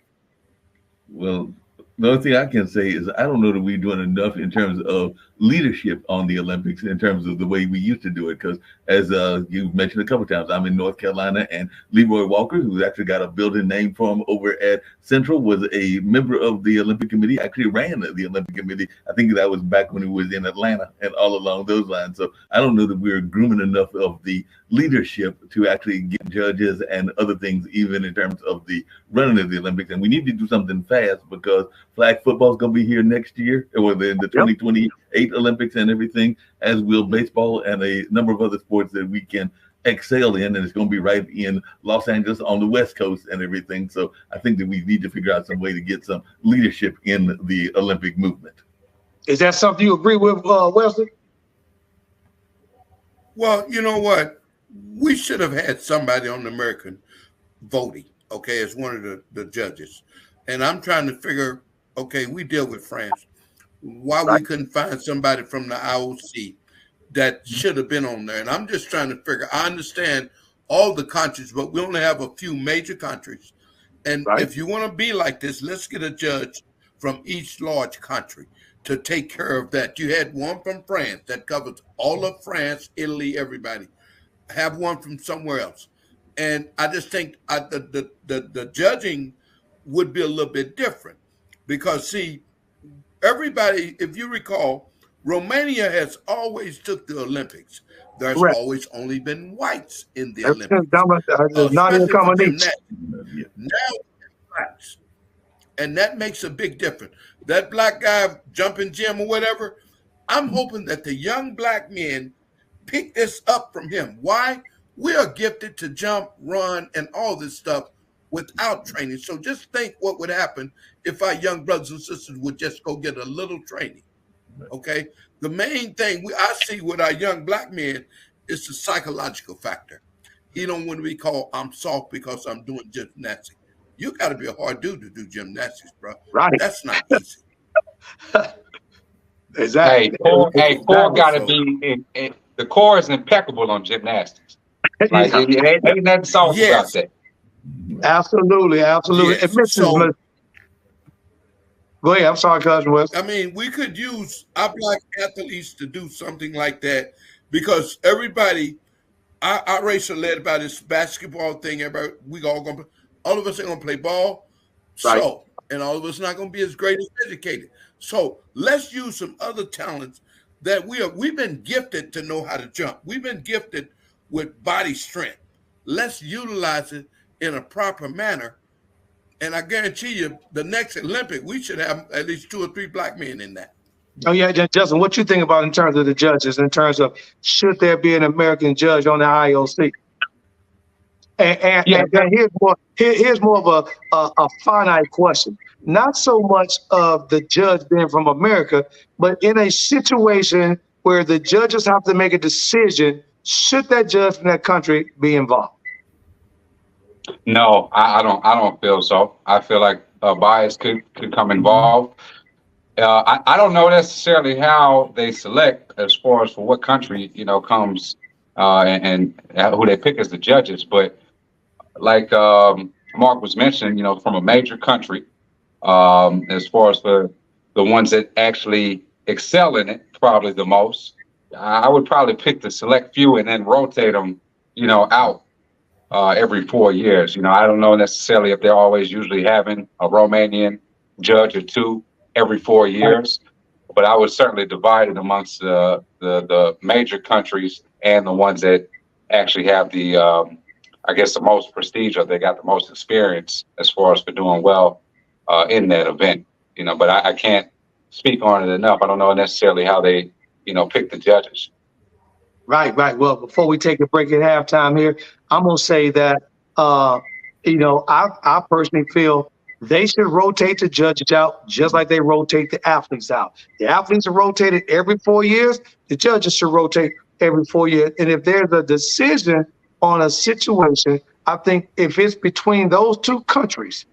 Well, the only thing I can say is I don't know that we're doing enough in terms of leadership on the Olympics in terms of the way we used to do it. Because as you mentioned a couple of times, I'm in North Carolina, and Leroy Walker, who's actually got a building name for him over at Central, was a member of the Olympic Committee, actually ran the Olympic Committee. I think that was back when he was in Atlanta and all along those lines. So I don't know that we're grooming enough of the leadership to actually get judges and other things, even in terms of the running of the Olympics. And we need to do something fast, because flag football is going to be here next year, or in the 2028 Olympics and everything, as will baseball and a number of other sports that we can excel in, and it's going to be right in Los Angeles on the West Coast and everything. So I think that we need to figure out some way to get some leadership in the Olympic movement. Is that something you agree with, Wesley? Well, you know what? We should have had somebody on the American voting, as one of the judges. And I'm trying to figure, we deal with France. why we couldn't find somebody from the IOC that should have been on there. And I'm just trying to figure. I understand all the countries, but we only have a few major countries. And if you want to be like this, let's get a judge from each large country to take care of that. You had one from France that covers all of France, Italy, everybody. Have one from somewhere else. And I just think the judging would be a little bit different because, see, everybody, if you recall, Romania has always took the Olympics. There's always only been whites in the Olympics. Not in gymnastics. Now, blacks. And that makes a big difference. That black guy jumping gym or whatever, I'm hoping that the young black men pick this up from him. Why? We are gifted to jump, run, and all this stuff without training. So just think what would happen if our young brothers and sisters would just go get a little training. Okay? The main thing I see with our young black men is the psychological factor. He don't want to be called, I'm soft because I'm doing gymnastics. You got to be a hard dude to do gymnastics, bro. Right. That's not easy. Exactly. Core got to be, the core is impeccable on gymnastics. Like, it ain't nothing soft about that. Absolutely. Yes. And go ahead. I'm sorry, Cousin West. I mean, we could use our black athletes to do something like that because everybody, our race are led by this basketball thing. Everybody, all of us ain't gonna play ball, so and all of us not gonna be as great as educated. So let's use some other talents that we've been gifted to know how to jump. We've been gifted with body strength. Let's utilize it in a proper manner. And I guarantee you, the next Olympic, we should have at least 2 or 3 black men in that. Oh, yeah, Justin, what you think about in terms of the judges, in terms of should there be an American judge on the IOC? And here's more of a finite question. Not so much of the judge being from America, but in a situation where the judges have to make a decision, should that judge from that country be involved? No, I don't feel so. I feel like bias could come involved. I don't know necessarily how they select as far as for what country, comes and who they pick as the judges. But like Mark was mentioning, from a major country, as far as for the ones that actually excel in it, probably the most, I would probably pick the select few and then rotate them, out every 4 years. I don't know necessarily if they're always usually having a Romanian judge or 2 every 4 years, but I would certainly divide it amongst the major countries and the ones that actually have the, I guess, the most prestige, or they got the most experience as far as for doing well in that event. But I can't speak on it enough. I don't know necessarily how they, pick the judges. Right. Well, before we take a break at halftime here, I'm going to say that, I personally feel they should rotate the judges out just like they rotate the athletes out. The athletes are rotated every 4 years. The judges should rotate every 4 years. And if there's a decision on a situation, I think if it's between those 2 countries,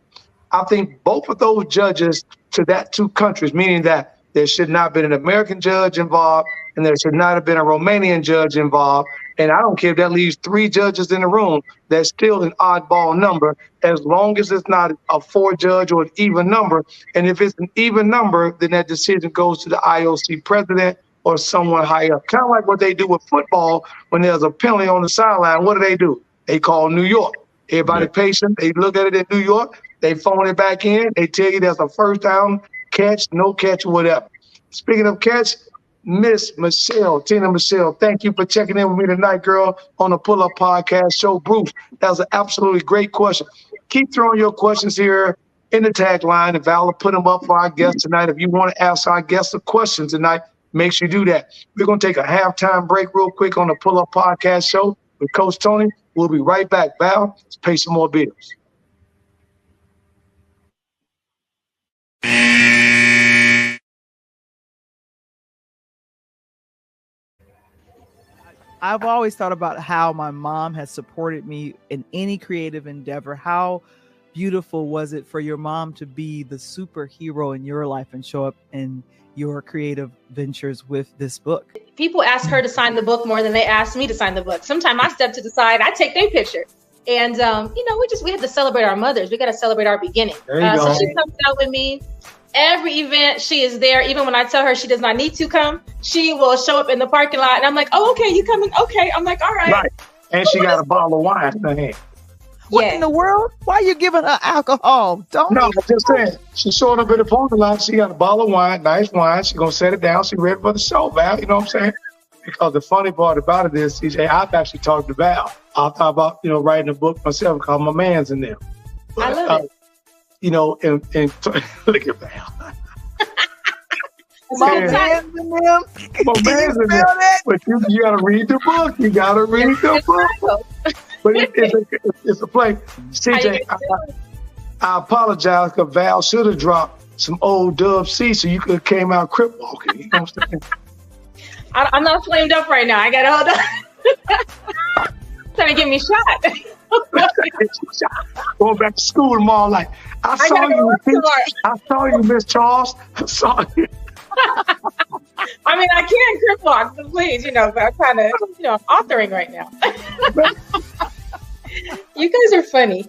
I think both of those judges to that 2 countries, meaning that there should not have been an American judge involved and there should not have been a Romanian judge involved. And I don't care if that leaves 3 judges in the room, that's still an oddball number, as long as it's not a 4-judge or an even number. And if it's an even number, then that decision goes to the IOC president or someone higher up. Kind of like what they do with football when there's a penalty on the sideline. What do? They call New York. Everybody patient. They look at it in New York. They phone it back in. They tell you there's a first down, catch, no catch, whatever. Speaking of catch, Miss Michelle, Tina Michelle, thank you for checking in with me tonight, girl, on the Pull Up Podcast Show. Bruce, that was an absolutely great question. Keep throwing your questions here in the tagline, and Val will put them up for our guests tonight. If you want to ask our guests a question tonight, make sure you do that. We're going to take a halftime break real quick on the Pull Up Podcast Show with Coach Tony. We'll be right back. Val, let's pay some more bills. I've always thought about how my mom has supported me in any creative endeavor, how beautiful was it for your mom to be the superhero in your life and show up in your creative ventures with this book? People ask her to sign the book more than they ask me to sign the book. Sometimes I step to the side, I take their picture. And, we have to celebrate our mothers. We got to celebrate our beginning. There you go. So she comes out with me. Every event, she is there. Even when I tell her she does not need to come, she will show up in the parking lot. And I'm like, oh, okay, you coming? Okay. I'm like, all right. Right. And she got a bottle of wine in her hand. What in the world? Why are you giving her alcohol? Don't. No, I'm just saying. She showed up in the parking lot. She got a bottle of wine, nice wine. She's going to set it down. She ready for the show, Val. You know what I'm saying? Because the funny part about it is, CJ, I've actually talked to Val. I thought about, writing a book myself called My Man's in There. I love it. And look at Val. My man's in them. My man's in there. But you got to read the book. You got to read the book. But it's a play. CJ, I apologize because Val should have dropped some old Dub C so you could have came out crip walking. You know what I'm saying? I'm not flamed up right now. I got to hold on. Trying to get me shot. Going back to school tomorrow. Like, I saw you, Miss Charles. I saw you. I mean, I can crip walk, so please, but I'm kind of, I'm authoring right now. You guys are funny.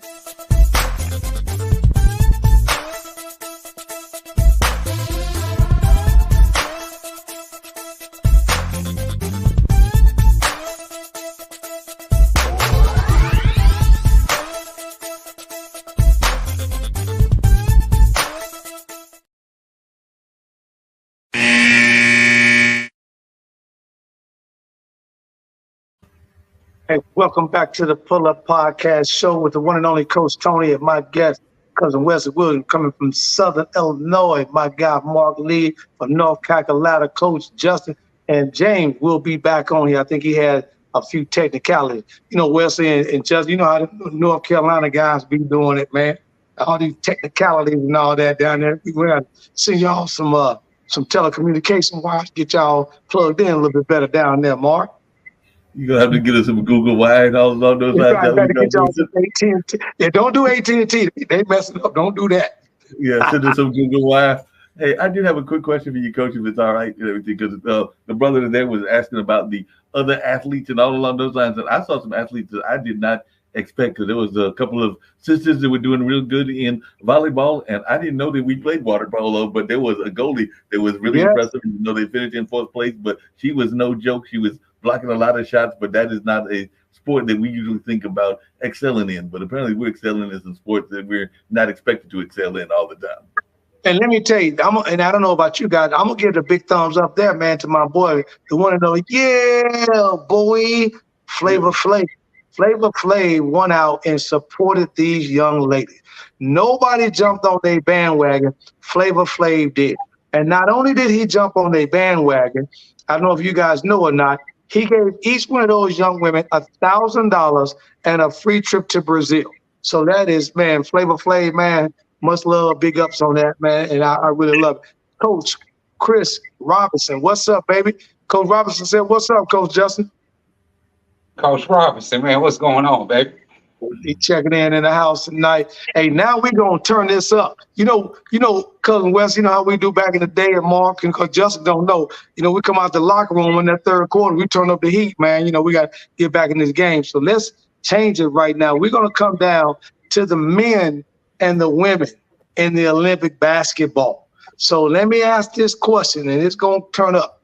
Hey, welcome back to the Pull Up Podcast Show with the one and only Coach Tony and my guest, Cousin Wesley Williams, coming from Southern Illinois. My guy, Mark Lee from North Carolina, Coach Justin, and James will be back on here. I think he had a few technicalities. Wesley and Justin, how the North Carolina guys be doing it, man. All these technicalities and all that down there. We're going to send y'all some telecommunication wires, get y'all plugged in a little bit better down there, Mark. You're going to have to get us some Google Wire and all those. Yeah, don't do AT&T. They messing up. Don't do that. Yeah, send us some Google Wire. Hey, I do have a quick question for you, Coach, if it's all right and everything, because the brother there was asking about the other athletes and all along those lines. And I saw some athletes that I did not expect, because there was a couple of sisters that were doing real good in volleyball, and I didn't know that we played water polo, but there was a goalie that was really impressive. They finished in 4th place, but she was no joke. She was blocking a lot of shots, but that is not a sport that we usually think about excelling in. But apparently we're excelling in some sports that we're not expected to excel in all the time. And let me tell you, and I don't know about you guys, I'm going to give the big thumbs up there, man, to my boy, the one and only, boy, Flavor Flav. Flavor Flav went out and supported these young ladies. Nobody jumped on their bandwagon. Flavor Flav did. And not only did he jump on their bandwagon, I don't know if you guys know or not, he gave each one of those young women $1,000 and a free trip to Brazil. So that is, man, Flavor Flav, man, much love, big ups on that, man, and I really love it. Coach Chris Robinson, what's up, baby? Coach Robinson said, what's up, Coach Justin? Coach Robinson, man, what's going on, baby? He checking in the house tonight. Hey, now we're going to turn this up. Cousin Wes, how we do back in the day, and Mark and Coach Justin don't know. We come out the locker room in that third quarter, we turn up the heat, man. We got to get back in this game. So let's change it right now. We're going to come down to the men and the women in the Olympic basketball. So let me ask this question, and it's going to turn up.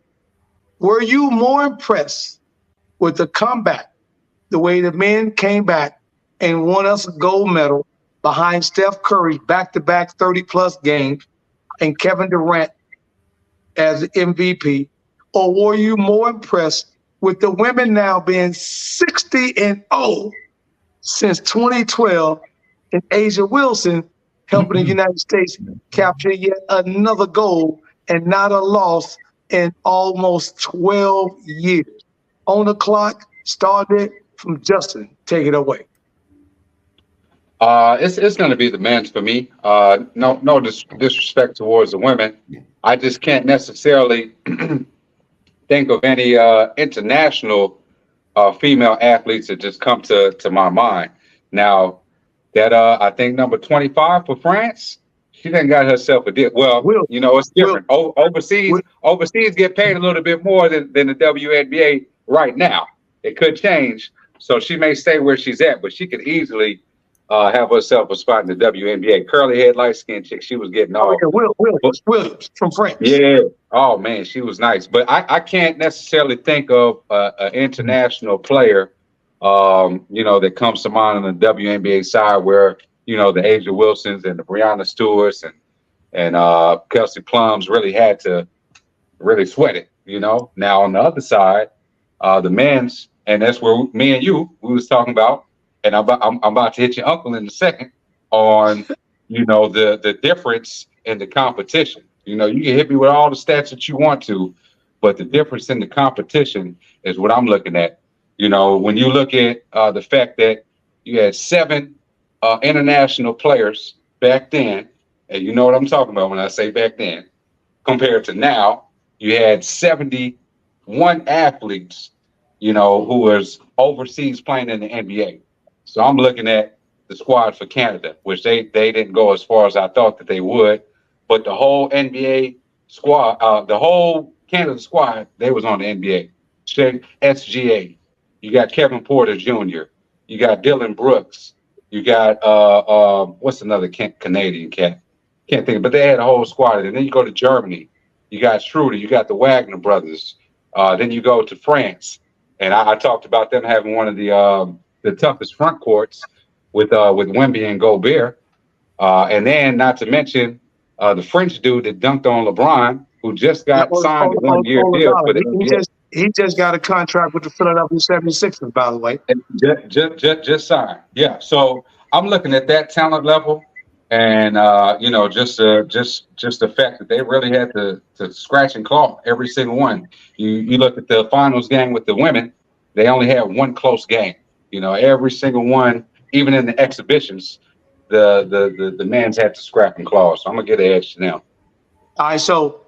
Were you more impressed with the comeback, the way the men came back and won us a gold medal behind Steph Curry's back-to-back 30-plus games and Kevin Durant as MVP? Or were you more impressed with the women now being 60-0 since 2012 and Asia Wilson helping the United States capture yet another gold and not a loss in almost 12 years? On the clock, started from Justin. Take it away. It's going to be the men's for me. No disrespect towards the women. I just can't necessarily think of any international female athletes that just come to my mind. Now, that I think number 25 for France. She done got herself a deal. Well, Will, you know, it's different. Overseas Will- get paid a little bit more than the WNBA right now. It could change, so she may stay where she's at, but she could easily have herself a spot in the WNBA. Curly head, light skinned chick. She was getting all. Williams from France. Yeah. Oh man, she was nice, but I can't necessarily think of an international player, you know, that comes to mind on the WNBA side where, you know, the Asia Wilsons and the Breanna Stewarts and Kelsey Plums really had to really sweat it, you know. Now on the other side, the men's, and that's where me and you we was talking about, and I'm about to hit your uncle in a second on, you know, the difference in the competition. You know, you can hit me with all the stats that you want to, but the difference in the competition is what I'm looking at. You know, when you look at the fact that you had 7 international players back then, and you know what I'm talking about when I say back then, compared to now, you had 71 athletes, you know, who was overseas playing in the NBA. So I'm looking at the squad for Canada, which they didn't go as far as I thought that they would, but the whole NBA squad, the whole Canada squad, they was on the NBA. SGA, you got Kevin Porter Jr., you got Dylan Brooks, you got what's another Canadian cat? Can't think, but they had a whole squad. And then you go to Germany, you got Schroeder, you got the Wagner brothers. Then you go to France, and I talked about them having one of the toughest front courts with Wemby and Gobert. And then not to mention the French dude that dunked on LeBron, who just got signed a 1-year deal. But he just got a contract with the Philadelphia 76ers, by the way. Just signed. Yeah. So I'm looking at that talent level, and you know, just the fact that they really had to scratch and claw every single one. You look at the finals game with the women, they only had one close game. You know, every single one, even in the exhibitions, the men's had to scrap and claw. So I'm gonna get an edge to them. All right, so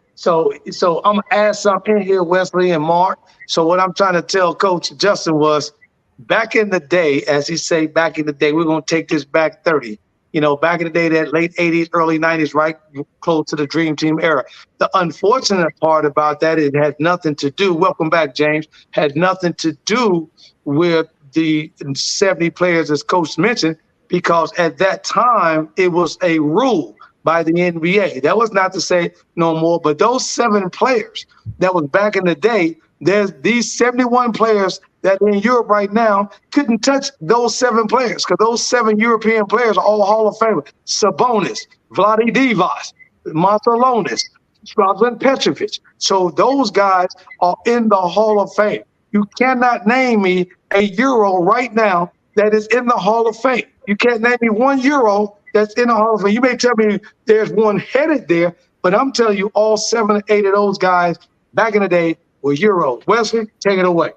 I'm gonna add something here, Wesley and Mark. So what I'm trying to tell Coach Justin was, back in the day, as he say, back in the day, we're gonna take this back 30. You know, back in the day, that late 80s, early 90s, right close to the Dream Team era. The unfortunate part about that, it had nothing to do, welcome back, James, had nothing to do with the 70 players, as Coach mentioned, because at that time, it was a rule by the NBA. That was not to say no more, but those 7 players that was back in the day, there's these 71 players that are in Europe right now couldn't touch those 7 players, because those 7 European players are all Hall of Famers. Sabonis, Vlade Divac, Marcelonis, Drazen Petrovic. So those guys are in the Hall of Fame. You cannot name me a Euro right now that is in the Hall of Fame. You can't name me one Euro that's in the Hall of Fame. You may tell me there's one headed there, but I'm telling you all 7 or 8 of those guys back in the day were Euros. Wesley, take it away.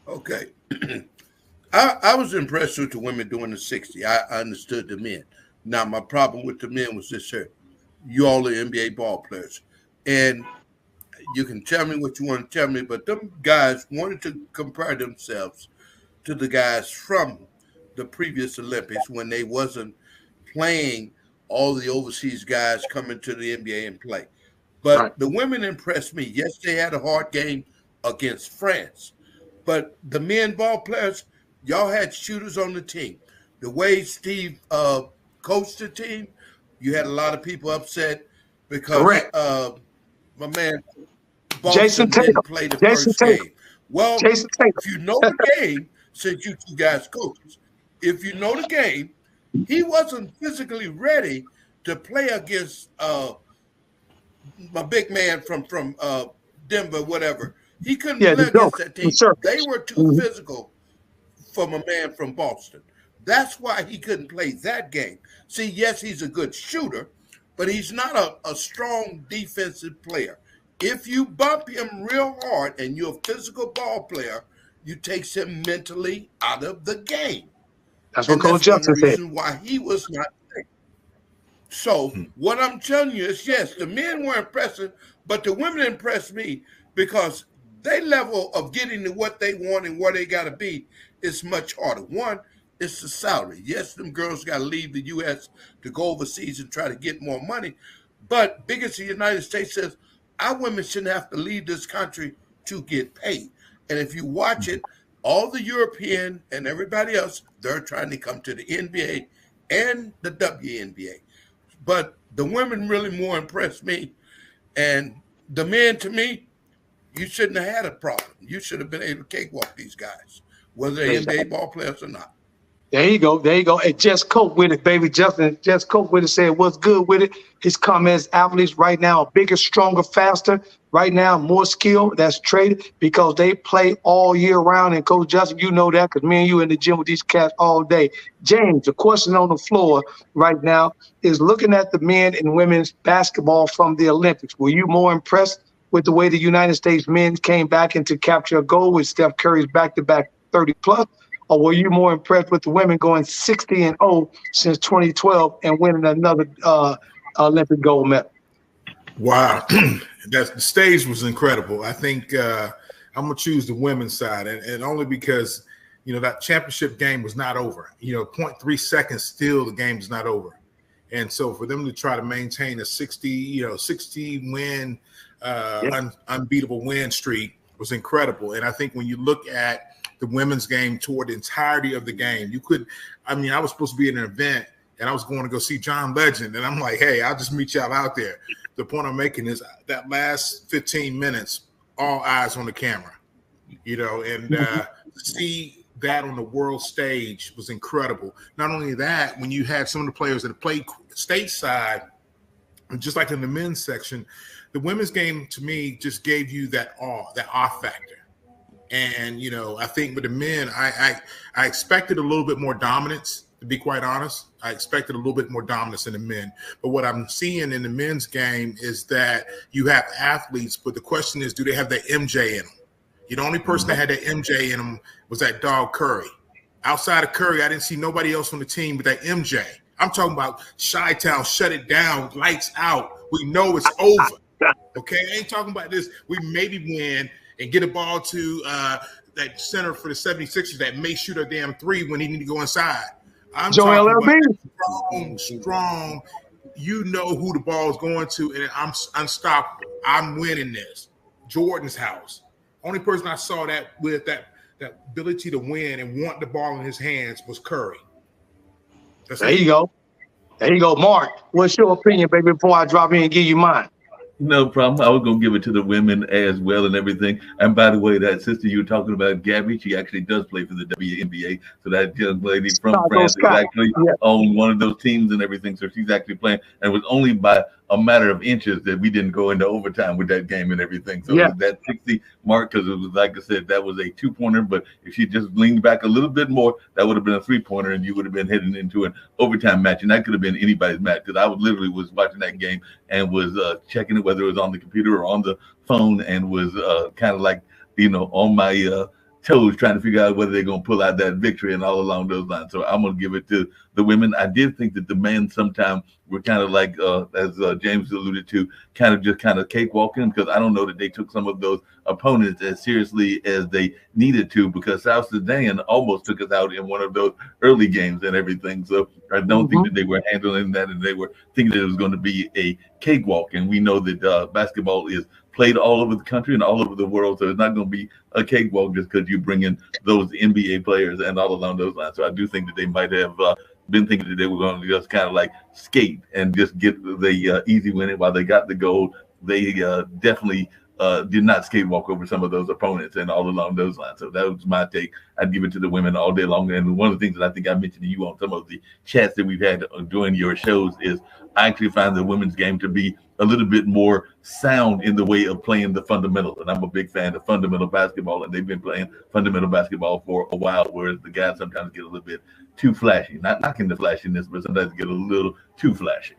Okay. I was impressed with the women doing the 60. I understood the men. Now, my problem with the men was this here. You all are NBA ball players. And you can tell me what you want to tell me, but them guys wanted to compare themselves to the guys from the previous Olympics when they wasn't playing all the overseas guys coming to the NBA and play. But right. The women impressed me. Yes, they had a hard game against France. But the men ball players, y'all had shooters on the team. The way Steve coached the team, you had a lot of people upset because my man Boston didn't play the first game. Well, if you know the game, since you 2 guys coaches, if you know the game, he wasn't physically ready to play against my big man from Denver, whatever. He couldn't play against that team. They were too physical for my man from Boston. That's why he couldn't play that game. See, yes, he's a good shooter, but he's not a strong defensive player. If you bump him real hard and you're a physical ball player, you takes him mentally out of the game. That's what Coach Johnson said. Reason why he was not there. So what I'm telling you is, yes, the men were impressive, but the women impressed me because their level of getting to what they want and where they got to be is much harder. One, it's the salary. Yes, them girls got to leave the U.S. to go overseas and try to get more money. But big as the United States says, our women shouldn't have to leave this country to get paid. And if you watch it, all the European and everybody else, they're trying to come to the NBA and the WNBA. But the women really more impressed me. And the men, to me, you shouldn't have had a problem. You should have been able to cakewalk these guys, whether they're NBA ball players or not. There you go. There you go. And just cope with it, baby. Justin, just cope with it. Said what's good with it. His comments, athletes right now, bigger, stronger, faster. Right now, more skill that's traded because they play all year round. And Coach Justin, you know that because me and you in the gym with these cats all day. James, the question on the floor right now is looking at the men and women's basketball from the Olympics. Were you more impressed with the way the United States men came back and to capture a goal with Steph Curry's back-to-back 30-plus? Or were you more impressed with the women going 60-0 since 2012 and winning another Olympic gold medal? Wow, the stage was incredible. I think I'm gonna choose the women's side, and only because that championship game was not over. 0.3 seconds still, the game is not over, and so for them to try to maintain a 60 win, unbeatable win streak was incredible. And I think when you look at the women's game toward the entirety of the game, I was supposed to be at an event and I was going to go see John Legend, and I'm like, hey, I'll just meet y'all out there. The point I'm making is that last 15 minutes, all eyes on the camera, and see that on the world stage was incredible. Not only that, when you had some of the players that played stateside, just like in the men's section, the women's game to me just gave you that awe factor. And, I think with the men, I expected a little bit more dominance, to be quite honest. I expected a little bit more dominance in the men. But what I'm seeing in the men's game is that you have athletes, but the question is, do they have that MJ in them? The only person that had that MJ in them was that dog Curry. Outside of Curry, I didn't see nobody else on the team but that MJ. I'm talking about Chi-Town, shut it down, lights out. We know it's over. Okay, I ain't talking about this. We maybe win and get a ball to that center for the 76ers that may shoot a damn three when he need to go inside. I'm Joel talking about strong. You know who the ball is going to, and I'm unstoppable. I'm winning this. Jordan's house. Only person I saw that with that ability to win and want the ball in his hands was Curry. There you go. There you go. Mark, what's your opinion, baby, before I drop in and give you mine? No problem. I was going to give it to the women as well and everything. And by the way, that sister you were talking about, Gabby, she actually does play for the WNBA. So that young lady from France is actually on one of those teams and everything. So she's actually playing. And it was only by a matter of inches that we didn't go into overtime with that game and everything. So it was that 60 mark, because it was, like I said, that was a 2-pointer. But if she just leaned back a little bit more, that would have been a 3-pointer, and you would have been heading into an overtime match. And that could have been anybody's match, because I literally was watching that game and was checking it, whether it was on the computer or on the phone, and was kind of like, on my toes trying to figure out whether they're going to pull out that victory and all along those lines. So I'm going to give it to the women. I did think that the men sometimes were kind of like, as James alluded to, kind of cakewalking, because I don't know that they took some of those opponents as seriously as they needed to, because South Sudan almost took us out in one of those early games and everything. So I don't think that they were handling that, and they were thinking that it was going to be a cakewalk. And we know that basketball is played all over the country and all over the world, so it's not going to be a cakewalk just because you bring in those NBA players and all along those lines. So I do think that they might have been thinking that they were going to just kind of like skate and just get the easy win while they got the gold. They definitely did not skatewalk over some of those opponents and all along those lines. So that was my take. I'd give it to the women all day long. And one of the things that I think I mentioned to you on some of the chats that we've had during your shows is I actually find the women's game to be a little bit more sound in the way of playing the fundamentals. And I'm a big fan of fundamental basketball, and they've been playing fundamental basketball for a while, whereas the guys sometimes get a little bit too flashy. Not knocking the flashiness, but sometimes get a little too flashy.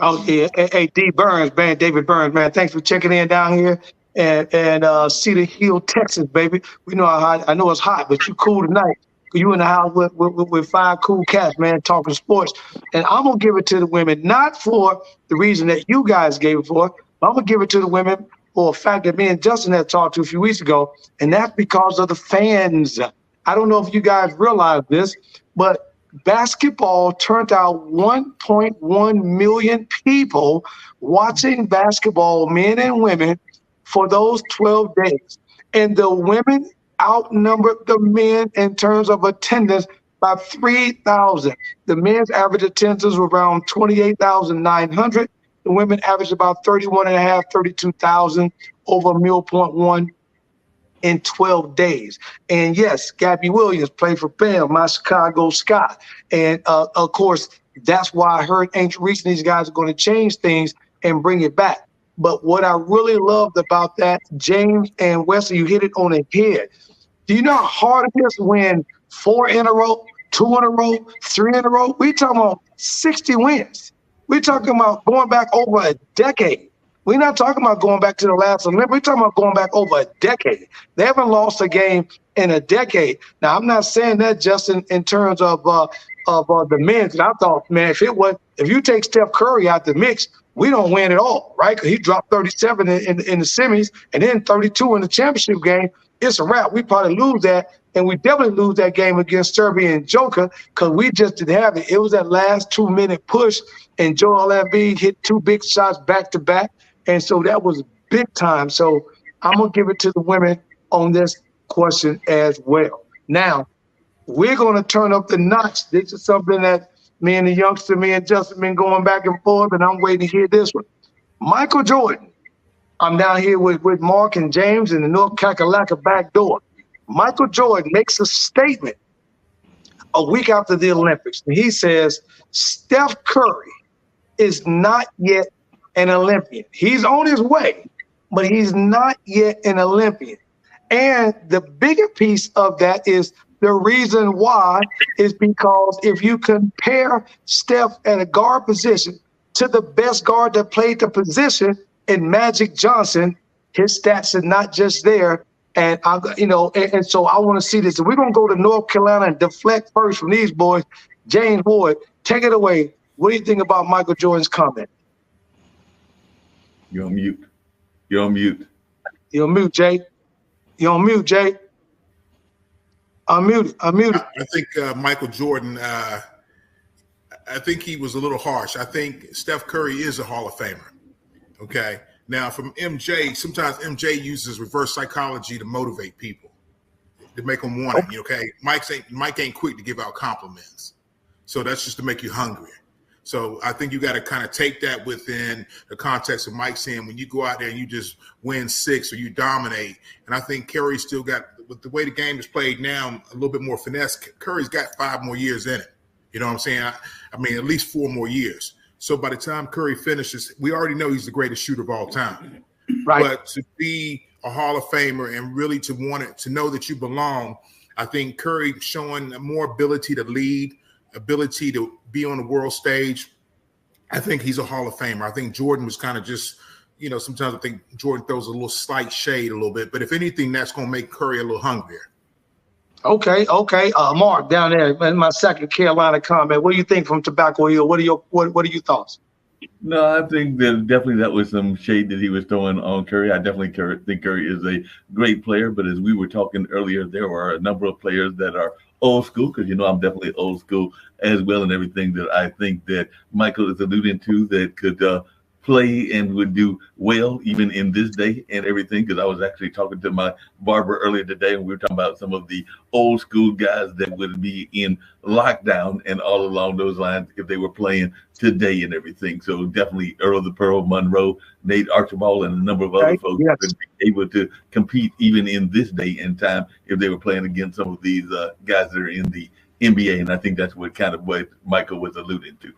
Oh, yeah. Hey, D. Burns, man, David Burns, man, thanks for checking in down here. And Cedar Hill, Texas, baby. We know how hot. I know it's hot, but you cool tonight. You in the house with 5 cool cats, man, talking sports. And I'm going to give it to the women, not for the reason that you guys gave it for, but I'm going to give it to the women for a fact that me and Justin had talked to a few weeks ago, and that's because of the fans. I don't know if you guys realize this, but basketball turned out 1.1 million people watching basketball, men and women, for those 12 days. And the women outnumbered the men in terms of attendance by 3,000. The men's average attendance was around 28,900. The women averaged about 31.5, 32,000 over Mill Point One in 12 days. And yes, Gabby Williams played for Bam, my Chicago Sky. And of course, that's why I heard Ancient Reach and these guys are going to change things and bring it back. But what I really loved about that, James and Wesley, you hit it on the head. Do you know how hard it is to win 4 in a row, 2 in a row, 3 in a row? We're talking about 60 wins. We're talking about going back over a decade. We're not talking about going back to the last Olympics. We're talking about going back over a decade. They haven't lost a game in a decade. Now, I'm not saying that just in terms of the men. Because I thought, man, if you take Steph Curry out the mix, we don't win at all, right? Because he dropped 37 in the semis and then 32 in the championship game. It's a wrap. We probably lose that, and we definitely lose that game against Serbia and Joker because we just didn't have it. It was that last 2-minute push, and Joel Embiid hit 2 big shots back to back, and so that was big time. So I'm gonna give it to the women on this question as well. Now we're gonna turn up the notch. This is something that me and the youngster, me and Justin, been going back and forth, and I'm waiting to hear this one. Michael Jordan. I'm down here with Mark and James in the North Kakalaka back door. Michael Jordan makes a statement a week after the Olympics. And he says, Steph Curry is not yet an Olympian. He's on his way, but he's not yet an Olympian. And the bigger piece of that is the reason why is because if you compare Steph at a guard position to the best guard that played the position, in Magic Johnson, his stats are not just there. And and so I want to see this. So we're gonna go to North Carolina and deflect first from these boys. James Ward, take it away. What do you think about Michael Jordan's comment? You're on mute. You're on mute. You're on mute, Jay. You're on mute, Jay. Unmute. I think Michael Jordan, I think he was a little harsh. I think Steph Curry is a Hall of Famer. Okay. Now, from MJ, sometimes MJ uses reverse psychology to motivate people, to make them want it. Okay. Mike ain't quick to give out compliments. So that's just to make you hungrier. So I think you got to kind of take that within the context of Mike saying when you go out there and you just win 6 or you dominate. And I think Curry's still got, with the way the game is played now, a little bit more finesse. Curry's got 5 more years in it. You know what I'm saying? I mean, at least 4 more years. So by the time Curry finishes, we already know he's the greatest shooter of all time. Right. But to be a Hall of Famer and really to want it, to know that you belong, I think Curry showing more ability to lead, ability to be on the world stage. I think he's a Hall of Famer. I think Jordan was kind of just, sometimes I think Jordan throws a little slight shade a little bit. But if anything, that's going to make Curry a little hungrier. Okay. Mark down there in my second Carolina comment. What do you think from Tobacco Hill? What are your thoughts? No, I think that was some shade that he was throwing on Curry. I definitely think Curry is a great player. But as we were talking earlier, there are a number of players that are old school, because I'm definitely old school as well, and everything that I think that Michael is alluding to that could play and would do well even in this day and everything. Because I was actually talking to my barber earlier today, and we were talking about some of the old school guys that would be in lockdown and all along those lines if they were playing today and everything. So definitely Earl the Pearl Monroe, Nate Archibald, and a number of other folks would be able to compete even in this day and time if they were playing against some of these guys that are in the NBA. And I think that's what Michael was alluding to.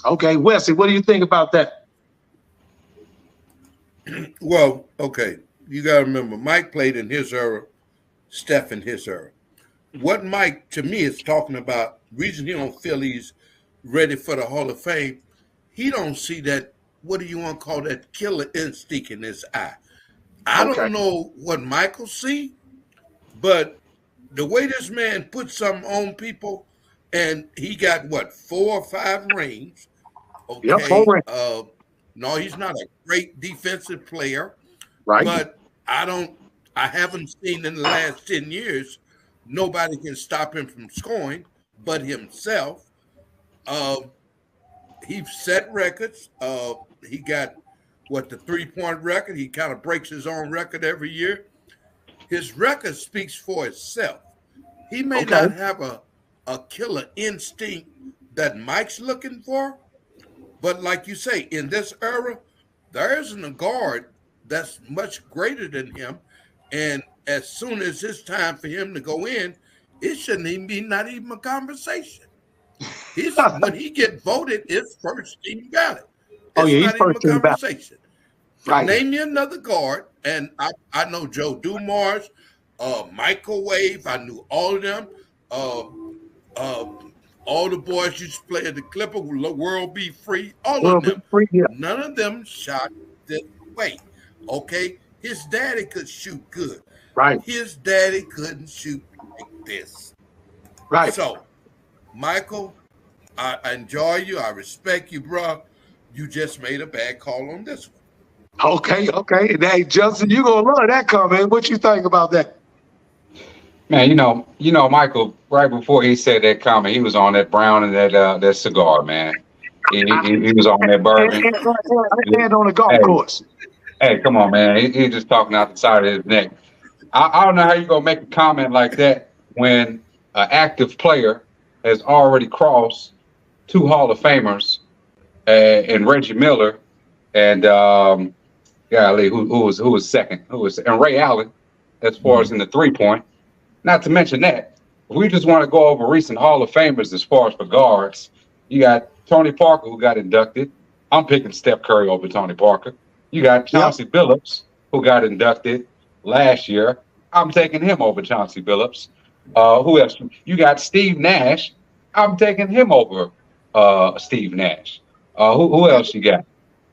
Okay, Wesley, what do you think about that? Well, okay, you got to remember, Mike played in his era, Steph in his era. What Mike, to me, is talking about, reason he don't feel he's ready for the Hall of Fame, he don't see that, what do you want to call that, killer instinct in his eye. I don't know what Michael see, but the way this man put something on people, and he got, 4 or 5 rings. Okay. Yep, 4 rings. No, he's not a great defensive player, right? But I haven't seen in the last 10 years, nobody can stop him from scoring. but himself. He set records. He got the 3-point record. He kind of breaks his own record every year. His record speaks for itself. He may not have a killer instinct that Mike's looking for, but like you say, in this era, there isn't a guard that's much greater than him. And as soon as it's time for him to go in, it shouldn't even be not even a conversation. When he get voted, it's first team got it. It's he's not first even a team ballot. conversation. Right. Name me another guard, and I know Joe Dumars, Microwave. I knew all of them. All the boys used to play at the Clipper, World Be Free. All of them. None of them shot this way. Okay, his daddy could shoot good. Right. His daddy couldn't shoot like this. Right. So, Michael, I enjoy you. I respect you, bro. You just made a bad call on this one. Okay. Hey, Justin, you gonna love that comment. What you think about that? Man, you know, Michael, right before he said that comment, he was on that brown and that cigar, man. He was on that bourbon. And on the golf course. Hey, come on, man. He just talking out the side of his neck. I don't know how you gonna make a comment like that when an active player has already crossed 2 Hall of Famers, and Reggie Miller, and who was second? And Ray Allen, as far as in the 3-point. Not to mention that, if we just want to go over recent Hall of Famers as far as for guards, you got Tony Parker, who got inducted. I'm picking Steph Curry over Tony Parker. You got Chauncey Billups, who got inducted last year. I'm taking him over Chauncey Billups. Who else? You got Steve Nash. I'm taking him over Steve Nash. Who else you got?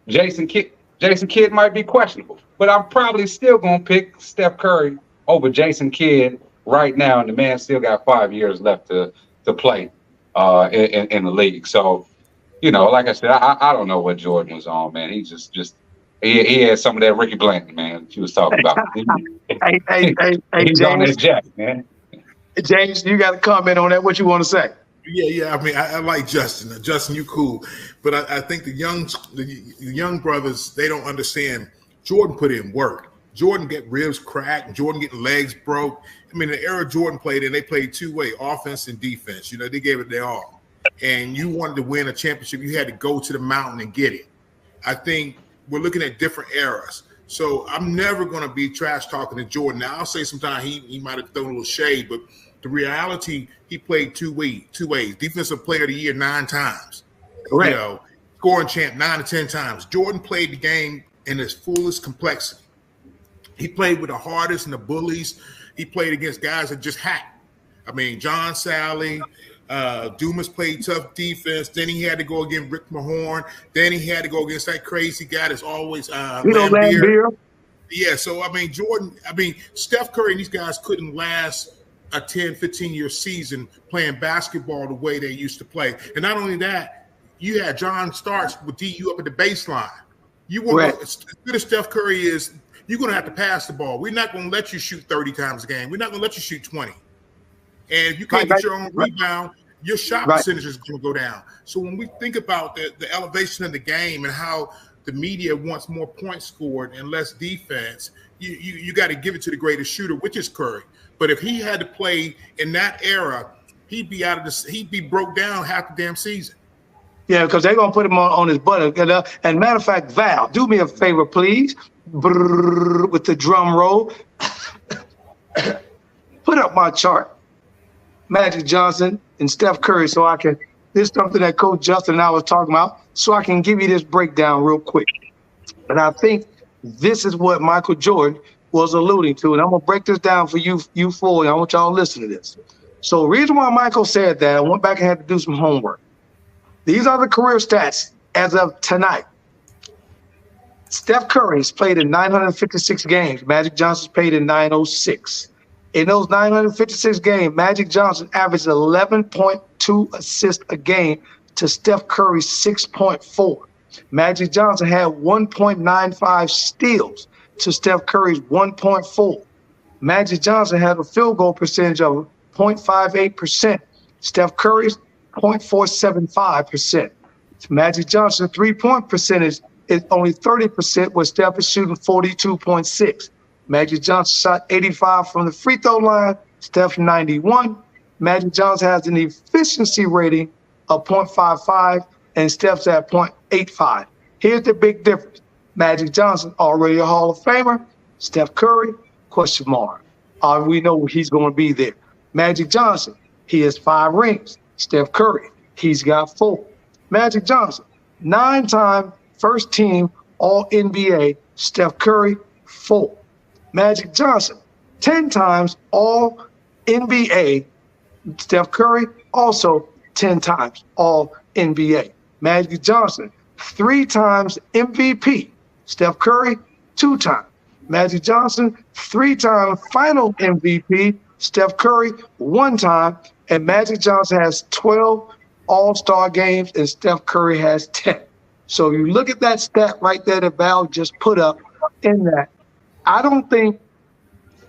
Jason Kidd. Jason Kidd might be questionable, but I'm probably still going to pick Steph Curry over Jason Kidd right now, and the man still got 5 years left to play in the league. So, like I said, I don't know what Jordan was on, man. He he had some of that Ricky Blanton, man, that you was talking about. Hey, He's James, on that jack, man. James, you got a comment on that? What you want to say? Yeah. I mean, I like Justin. Justin, you cool, but I think the young brothers, they don't understand. Jordan put in work. Jordan get ribs cracked. Jordan getting legs broke. I mean, the era Jordan played in, they played 2-way, offense and defense. They gave it their all. And you wanted to win a championship, you had to go to the mountain and get it. I think we're looking at different eras. So I'm never going to be trash talking to Jordan. Now, I'll say sometimes he might have thrown a little shade, but the reality, he played two ways. Defensive player of the year 9 times. Correct. Scoring champ 9 to 10 times. Jordan played the game in its fullest complexity. He played with the hardest and the bullies. He played against guys that just hacked. I mean, John Sally, Dumas played tough defense. Then he had to go against Rick Mahorn. Then he had to go against that crazy guy that's always Lambeer. Yeah, so, Steph Curry and these guys couldn't last a 10, 15-year season playing basketball the way they used to play. And not only that, you had John Starks with DU up at the baseline. You want as good as Steph Curry is, you're going to have to pass the ball. We're not going to let you shoot 30 times a game. We're not going to let you shoot 20. And if you can't get your own rebound, your shot percentage is going to go down. So when we think about the elevation of the game and how the media wants more points scored and less defense, you got to give it to the greatest shooter, which is Curry. But if he had to play in that era, he'd be broke down half the damn season. Yeah, because they're gonna put him on his butt. And matter of fact, Val, do me a favor, please. Brrr, with the drum roll. Put up my chart. Magic Johnson and Steph Curry, so I can. This is something that Coach Justin and I was talking about, so I can give you this breakdown real quick. And I think this is what Michael Jordan was alluding to, and I'm gonna break this down for you four. I want y'all to listen to this. So the reason why Michael said that, I went back and had to do some homework. These are the career stats as of tonight. Steph Curry's played in 956 games. Magic Johnson's played in 906. In those 956 games, Magic Johnson averaged 11.2 assists a game to Steph Curry's 6.4. Magic Johnson had 1.95 steals to Steph Curry's 1.4. Magic Johnson had a field goal percentage of 0.58% Steph Curry's 0.475%. Magic Johnson 3-point percentage is only 30%, where Steph is shooting 42.6. Magic Johnson shot 85 from the free throw line, Steph 91. Magic Johnson has an efficiency rating of 0.55 and Steph's at 0.85. Here's the big difference. Magic Johnson, already a Hall of Famer. Steph Curry, question mark. We know he's going to be there. Magic Johnson, he has 5 rings. Steph Curry, he's got 4. Magic Johnson, 9-time first team All-NBA. Steph Curry, 4. Magic Johnson, 10 times All-NBA. Steph Curry, also 10 times All-NBA. Magic Johnson, 3 times MVP. Steph Curry, 2 times. Magic Johnson, 3-time final MVP. Steph Curry, 1 time. And Magic Johnson has 12 All-Star games, and Steph Curry has 10. So you look at that stat right there that Val just put up in that. I don't think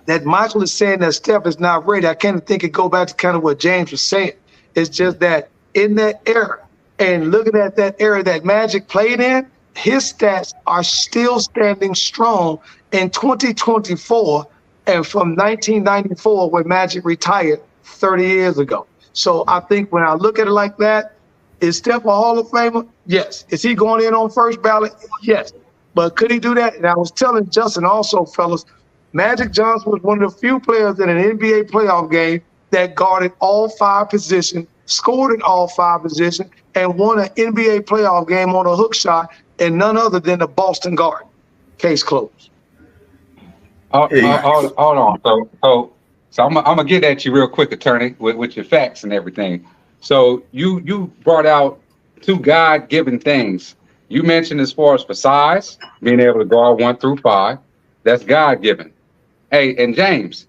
that Michael is saying that Steph is not ready. I kind of think it go back to kind of what James was saying. It's just that in that era, and looking at that era that Magic played in, his stats are still standing strong in 2024 and from 1994 when Magic retired 30 years ago. So I think when I look at it like that, is Steph a Hall of Famer? Yes. Is he going in on first ballot? Yes. But could he do that? And I was telling Justin also, fellas, Magic Johnson was one of the few players in an NBA playoff game that guarded all 5 positions, scored in all 5 positions, and won an NBA playoff game on a hook shot, and none other than the Boston Garden. Case closed. Hold on. So I'm gonna get at you real quick, attorney, with your facts and everything. So you brought out 2 God-given things. You mentioned as far as for size, being able to guard 1 through 5, that's God-given. Hey, and James,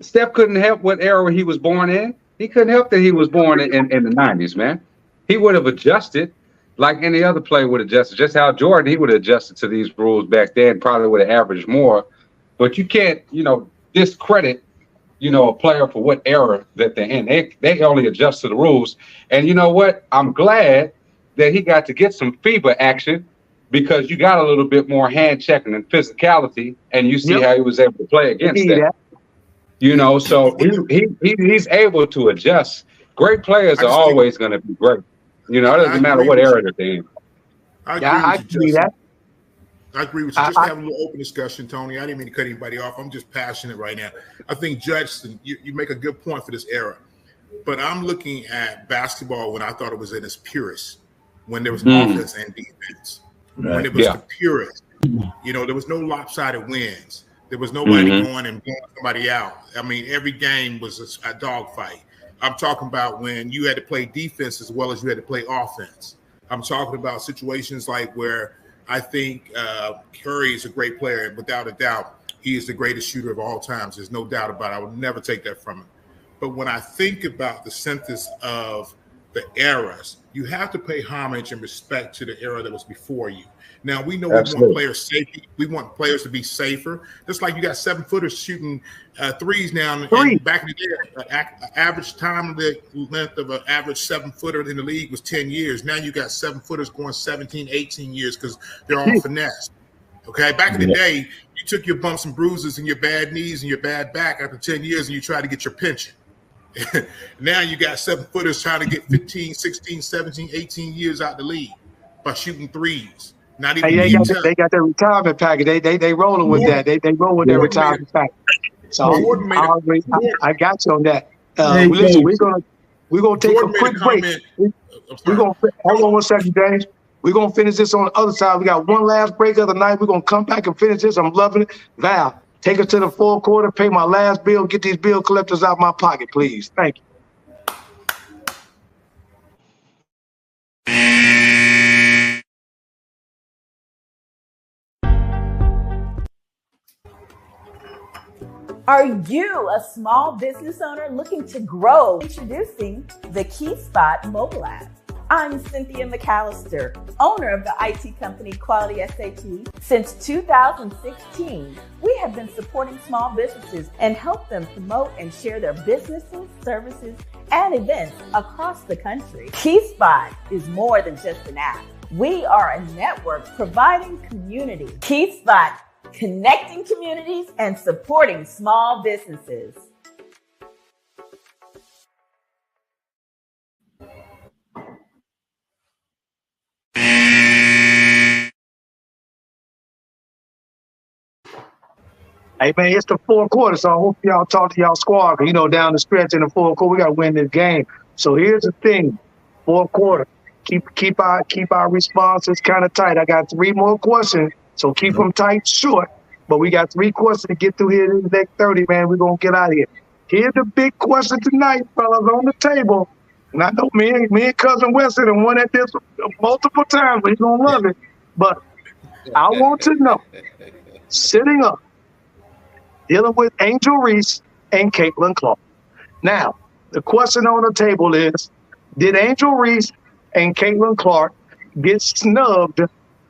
Steph couldn't help what era he was born in. He couldn't help that he was born in the 90s, man. He would have adjusted like any other player would adjust. Just how Jordan, he would have adjusted to these rules back then, probably would have averaged more. But you can't, discredit, a player for what era that they're in. They only adjust to the rules. And you know what? I'm glad that he got to get some FIBA action, because you got a little bit more hand checking and physicality, and you see how he was able to play against that. So he's able to adjust. Great players are always going to be great. It doesn't matter what era they're in. I agree with that. I agree with you. Just having a little open discussion, Tony. I didn't mean to cut anybody off. I'm just passionate right now. I think, Judson, you make a good point for this era. But I'm looking at basketball when I thought it was in its purest, when there was offense and defense, when it was the purest. There was no lopsided wins. There was nobody going and blowing somebody out. I mean, every game was a dogfight. I'm talking about when you had to play defense as well as you had to play offense. I'm talking about situations like where I think Curry is a great player, and without a doubt, he is the greatest shooter of all times. There's no doubt about it. I would never take that from him. But when I think about the synthesis of the eras, you have to pay homage and respect to the era that was before you. Now, we know we want players safety. We want players to be safer. Just like you got 7-footers shooting threes now. And back in the day, average time, the length of an average 7-footer in the league was 10 years. Now you got 7-footers going 17, 18 years because they're all finesse. Okay, back in the day, you took your bumps and bruises and your bad knees and your bad back after 10 years and you tried to get your pension. Now you got 7-footers trying to get 15, 16, 17, 18 years out the league by shooting threes. Not even they got their retirement package. They rolling with that. They roll with their retirement package. So I got you on that. Listen, we're gonna take a quick break. We're gonna hold on 1 second, James. We're gonna finish this on the other side. We got one last break of the night. We're gonna come back and finish this. I'm loving it. Val, take us to the fourth quarter. Pay my last bill. Get these bill collectors out of my pocket, please. Thank you. Are you a small business owner looking to grow? Introducing the KeySpot mobile app. I'm Cynthia McAllister, owner of the IT company Quality SAT. Since 2016, we have been supporting small businesses and help them promote and share their businesses, services, and events across the country. KeySpot is more than just an app. We are a network providing community. KeySpot, connecting communities and supporting small businesses. Hey man, it's the fourth quarter, so I hope y'all talk to y'all squad. You know, down the stretch in the fourth quarter, we gotta win this game. So here's the thing: fourth quarter, keep our responses kind of tight. I got 3 more questions, so keep them tight, short. But we got 3 questions to get through here in the next 30, man. We're gonna get out of here. Here's the big question tonight, fellas, on the table. And I know me and Cousin Wesley have won at this multiple times, but he's gonna love it. But I want to know, sitting up, dealing with Angel Reese and Caitlin Clark. Now, the question on the table is, did Angel Reese and Caitlin Clark get snubbed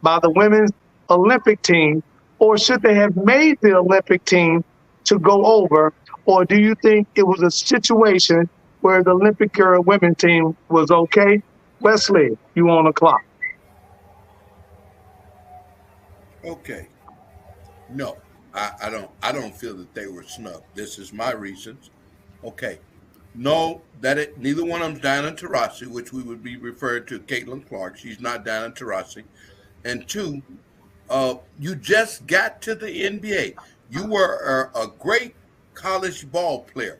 by the women's Olympic team, or should they have made the Olympic team to go over, or do you think it was a situation where the Olympic women's team was okay? Wesley, you on the clock. Okay. No. I don't feel that they were snubbed. This is my reasons. Okay. No, neither one of them's Diana Taurasi, which we would be referred to Caitlin Clark. She's not Diana Taurasi. And 2, you just got to the NBA. You were a great college ball player.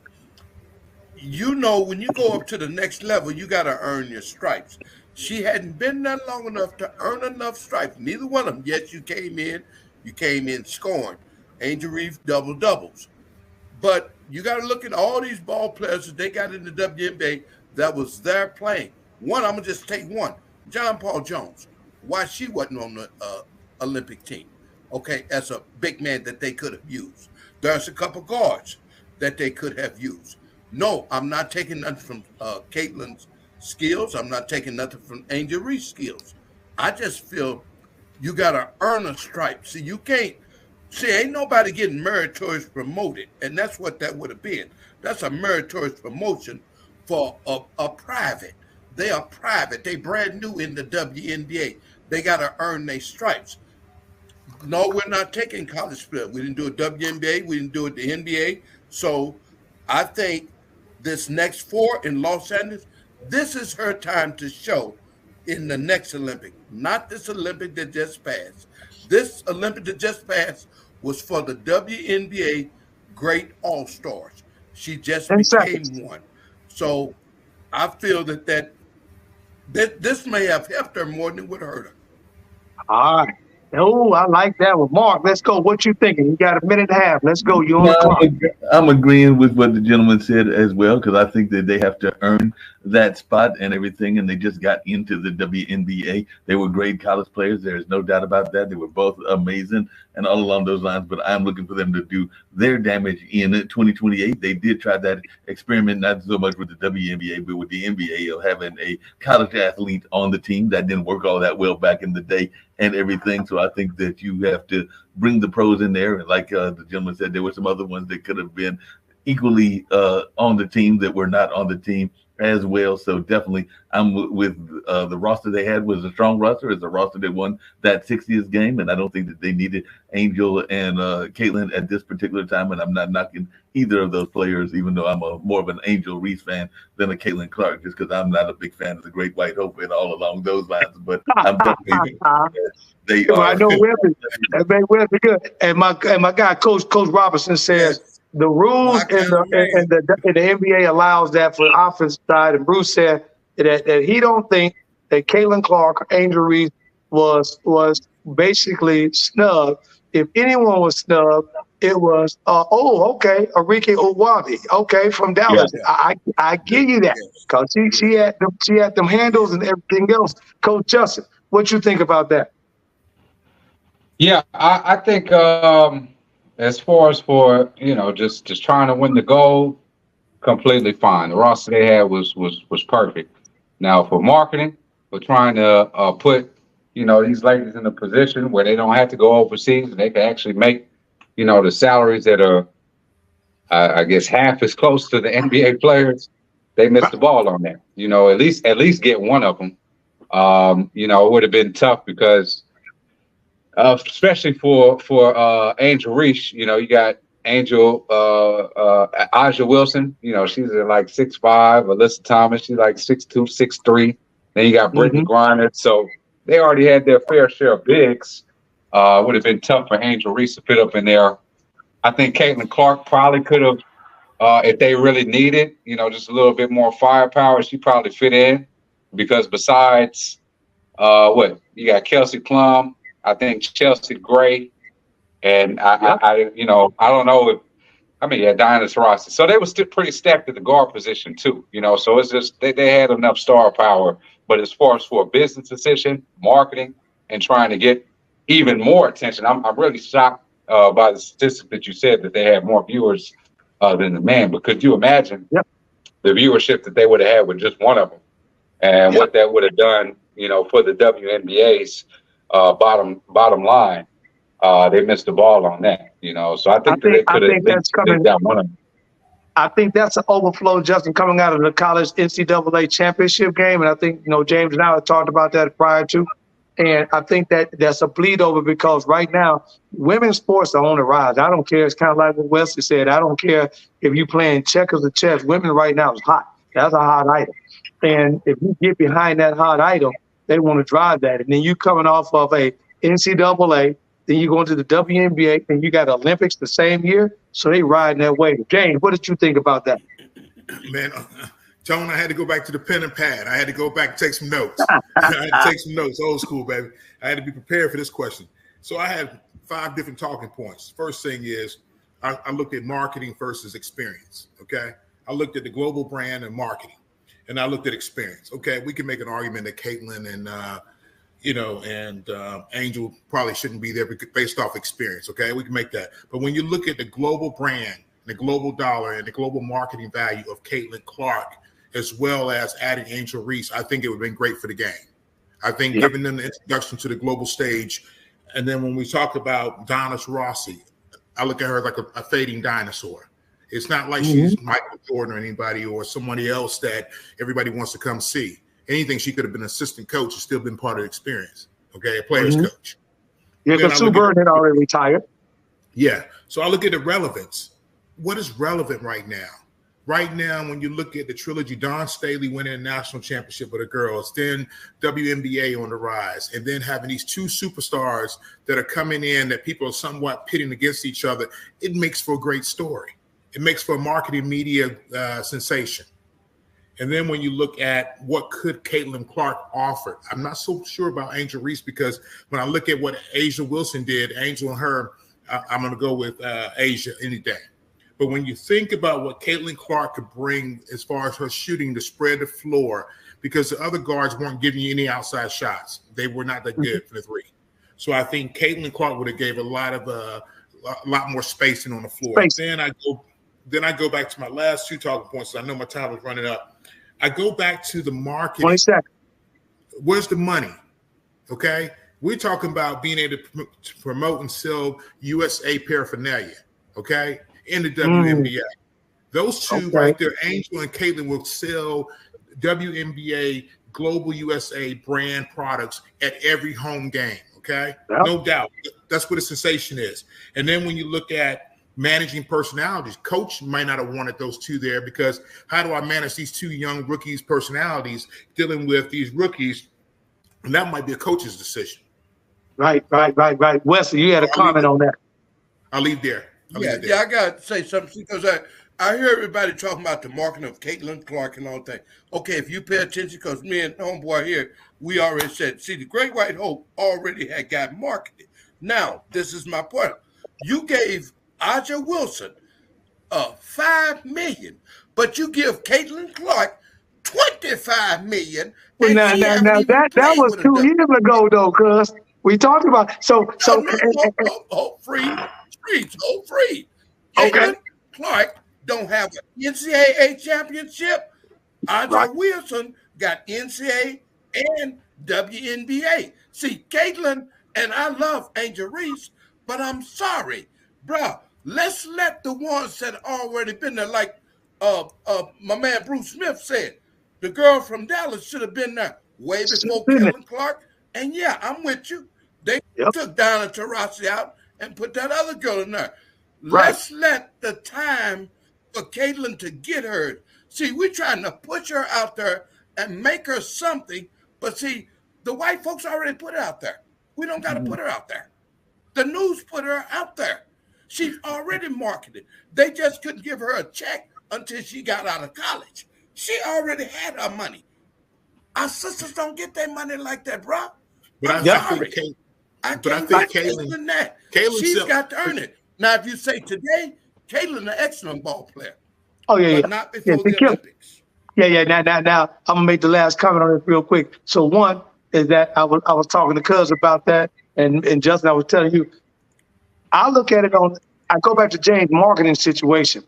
You know, when you go up to the next level, you got to earn your stripes. She hadn't been there long enough to earn enough stripes. Neither one of them. Yes, you came in scoring. Angel Reese doubles. But you got to look at all these ball players that they got in the WNBA that was there playing. One, I'm going to just take one. John Paul Jones. Why she wasn't on the Olympic team, okay, as a big man that they could have used. There's a couple guards that they could have used. No, I'm not taking nothing from Caitlin's skills. I'm not taking nothing from Angel Reese's skills. I just feel you got to earn a stripe. See, you can't. See, ain't nobody getting meritorious promoted, and that's what that would have been. That's a meritorious promotion for a private. They are private. They brand new in the WNBA. They got to earn their stripes. No, we're not taking college players. We didn't do it WNBA. We didn't do it the NBA. So I think this next 4 in Los Angeles, this is her time to show in the next Olympic, not this Olympic that just passed. This Olympic that just passed was for the WNBA great all-stars. She just became one. So I feel that this may have helped her more than it would have hurt her. All right. Oh, I like that one. Mark, let's go. What you thinking? You got a minute and a half. Let's go. You on the clock. I'm agreeing with what the gentleman said as well, because I think that they have to earn that spot and everything, and they just got into the WNBA. They were great college players. There's no doubt about that. They were both amazing and all along those lines, but I'm looking for them to do their damage in 2028. They did try that experiment, not so much with the WNBA, but with the NBA of having a college athlete on the team. That didn't work all that well back in the day and everything. So I think that you have to bring the pros in there. And like the gentleman said, there were some other ones that could have been equally on the team that were not on the team as well. So definitely I'm with the roster they had was a strong roster. It's a roster that won that 60th game. And I don't think that they needed Angel and Caitlin at this particular time. And I'm not knocking either of those players, even though I'm more of an Angel Reese fan than a Caitlin Clark, just because I'm not a big fan of the Great White Hope and all along those lines. But I'm definitely they are. I know Wesley. That made Wesley good. And my guy, Coach Robinson says the rules in the NBA allows that for the offensive side. And Bruce said that he don't think that Caitlin Clark or Angel Reese was basically snubbed. If anyone was snubbed, it was Arike Owabi, from Dallas. Yeah. I give you that because she had them handles and everything else. Coach Justin, what you think about that? Yeah, I think as far as for just trying to win the gold, completely fine. The roster they had was perfect. Now for marketing, for trying to put these ladies in a position where they don't have to go overseas and they can actually make the salaries that are I guess half as close to the NBA players. they missed the ball on that. You know, at least get one of them. You know, it would have been tough because, especially for Angel Reese. You know, you got Angel Aja Wilson. You know, she's at like 6'5". Alyssa Thomas, she's like 6'2", 6'3". Then you got Brittany Griner. So they already had their fair share of bigs. Would have been tough for Angel Reese to fit up in there. I think Caitlin Clark probably could have, if they really needed, you know, just a little bit more firepower, she probably fit in, because besides you got Kelsey Plum, I think Chelsea Gray, and I you know, I don't know if, Diana Taurasi. So they were still pretty stacked at the guard position too, you know. So it's just they had enough star power. But as far as for a business decision, marketing, and trying to get even more attention, I'm really shocked by the statistic that you said that they had more viewers than the man. But could you imagine the viewership that they would have had with just one of them, and what that would have done, you know, for the WNBA's bottom line? They missed the ball on that, you know. So I think they could have got one of them. I think that's an overflow, Justin, coming out of the college NCAA championship game. And I think, you know, James and I have talked about that prior to. And I think that's a bleed over, because right now, women's sports are on the rise. I don't care. It's kind of like what Wesley said. I don't care if you're playing checkers or chess. Women right now is hot. That's a hot item. And if you get behind that hot item, they want to drive that. And then you coming off of a NCAA, then you go into the WNBA, and you got Olympics the same year. So they riding that way. James, what did you think about that? Man, Tone, I had to go back to the pen and pad. I had to go back and take some notes. I had to take some notes, old school, baby. I had to be prepared for this question. So I had 5 different talking points. First thing is I looked at marketing versus experience, okay? I looked at the global brand and marketing, and I looked at experience. Okay, we can make an argument that Caitlin and Angel probably shouldn't be there based off experience. Okay, we can make that. But when you look at the global brand, the global dollar, and the global marketing value of Caitlin Clark, as well as adding Angel Reese, I think it would have been great for the game. I think giving them the introduction to the global stage. And then when we talk about Diana Taurasi, I look at her like a fading dinosaur. It's not like she's Michael Jordan or anybody or somebody else that everybody wants to come see. Anything, she could have been an assistant coach and still been part of the experience. Okay, a player's coach. Yeah, because Sue Bird had already retired. Yeah, so I look at the relevance. What is relevant right now? Right now, when you look at the trilogy, Dawn Staley winning a national championship with the girls, then WNBA on the rise, and then having these 2 superstars that are coming in that people are somewhat pitting against each other, it makes for a great story. It makes for a marketing media sensation. And then when you look at what could Caitlin Clark offer, I'm not so sure about Angel Reese, because when I look at what Asia Wilson did, Angel and her, I'm going to go with Asia any day. But when you think about what Caitlin Clark could bring as far as her shooting to spread the floor, because the other guards weren't giving you any outside shots. They were not that good for the 3. So I think Caitlin Clark would have gave a lot more spacing on the floor. Then I go back to my last 2 talking points. I know my time is running up. I go back to the marketing. 20 seconds. Where's the money? Okay. We're talking about being able to promote and sell USA paraphernalia. Okay. In the WNBA. Those 2 right there, Angel and Caitlin, will sell WNBA Global USA brand products at every home game. Okay. No doubt. That's what a sensation is. And then when you look at managing personalities, coach might not have wanted those 2 there, because how do I manage these 2 young rookies' personalities dealing with these rookies? And that might be a coach's decision. Right. Wesley, you had a comment on that. I'll leave there. Yeah, I got to say something, because I hear everybody talking about the marketing of Caitlin Clark and all that. Okay, if you pay attention, because me and homeboy here, we already said, see, the Great White Hope already had got marketed. Now, this is my point. You gave Aja Wilson $5 million, but you give Caitlin Clark $25 million. Well, now that was 2 years ago, though, cuz we talked about free. Okay. Caitlin Clark don't have an NCAA championship. Aja Wilson got NCAA and WNBA. See, Caitlin, and I love Angel Reese, but I'm sorry, bro. Let's let the ones that already been there, like my man Bruce Smith said, the girl from Dallas should have been there way before Been there. Caitlin Clark. And yeah, I'm with you. They Yep. took Diana Taurasi out and put that other girl in there. Right. Let's let the time for Caitlin to get her. See, we're trying to push her out there and make her something. But see, the white folks already put her out there. We don't got to put her out there. The news put her out there. She's already marketed. They just couldn't give her a check until she got out of college. She already had her money. Our sisters don't get their money like that, bro. But I'm I sorry. think I but I can't think get Caitlin- Caitlin that. Caitlin She's still- got to earn it. Now, if you say today, Caitlin an excellent ball player, Oh yeah, but yeah. not before Yeah, the kill- Olympics. Yeah. Now, I'm gonna make the last comment on this real quick. So one is that I was talking to Cuz about that, and Justin, I was telling you, I look at it I go back to James' marketing situation.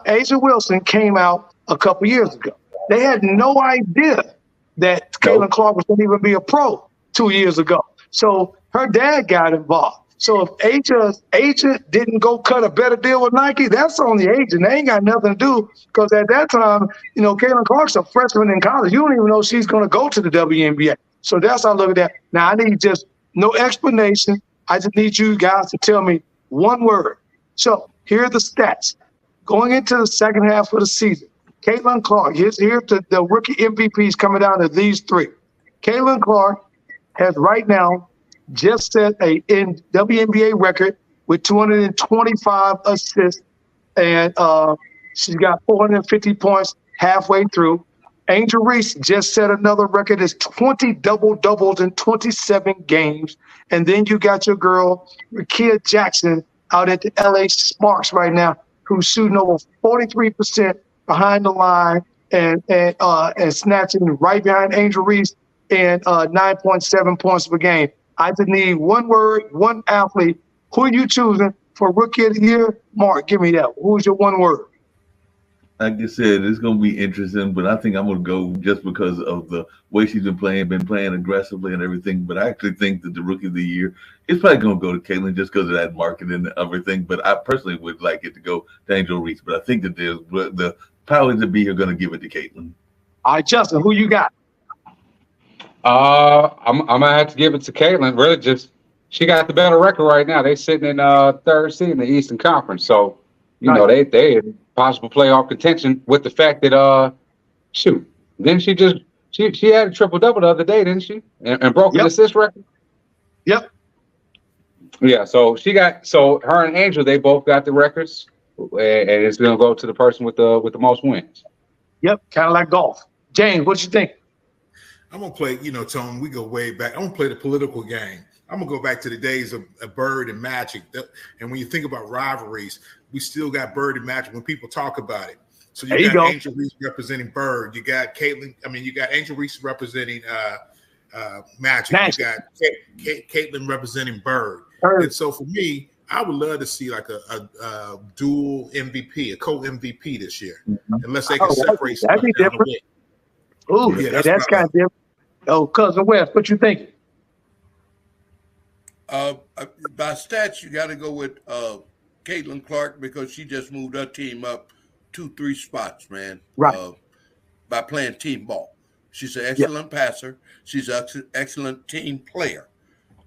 Asia Wilson came out a couple years ago. They had no idea that Caitlin Clark was going to even be a pro 2 years ago. So her dad got involved. So if Asia didn't go cut a better deal with Nike, that's on the agent. They ain't got nothing to do, because at that time, Caitlin Clark's a freshman in college. You don't even know she's going to go to the WNBA. So that's how I look at that. Now, I need just no explanation. I just need you guys to tell me one word. So here are the stats. Going into the second half of the season, Caitlin Clark, here's the rookie MVPs coming down to these three. Caitlin Clark has right now just set a WNBA record with 225 assists, and she's got 450 points halfway through. Angel Reese just set another record. It's 20 double-doubles in 27 games. And then you got your girl, Rickea Jackson, out at the LA Sparks right now, who's shooting over 43% behind the line and snatching right behind Angel Reese and 9.7 points per game. I just need one word, one athlete. Who are you choosing for Rookie of the Year? Mark, give me that. Who's your one word? Like I said, it's going to be interesting, but I think I'm going to go just because of the way she's been playing aggressively and everything. But I actually think that the Rookie of the Year is probably going to go to Caitlin just because of that marketing and everything. But I personally would like it to go to Angel Reese. But I think that the powers that be are going to give it to Caitlin. All right, Justin, who you got? I'm gonna have to give it to Caitlin. Really, just she got the better record right now. They sitting in third seed in the Eastern Conference, so you know they in possible playoff contention. With the fact that then she had a triple double the other day, didn't she? And broke an assist record. Yep. Yeah. So her and Angel, they both got the records, and it's gonna go to the person with the most wins. Yep. Kind of like golf. James, what you think? I'm gonna play, Tone, we go way back. I'm gonna play the political game. I'm gonna go back to the days of Bird and Magic. And when you think about rivalries, we still got Bird and Magic when people talk about it. So you got Angel Reese representing Bird. You got you got Angel Reese representing Magic. You got Caitlin representing Bird. And so for me, I would love to see like a dual MVP, a co-MVP this year, unless they can separate. That'd be different. Ooh, yeah, that's kind of different. Oh, Cousin West, what you thinking? By stats, you got to go with Caitlin Clark because she just moved her team up 2-3 spots, man. Right. By playing team ball. She's an excellent passer. She's an excellent team player.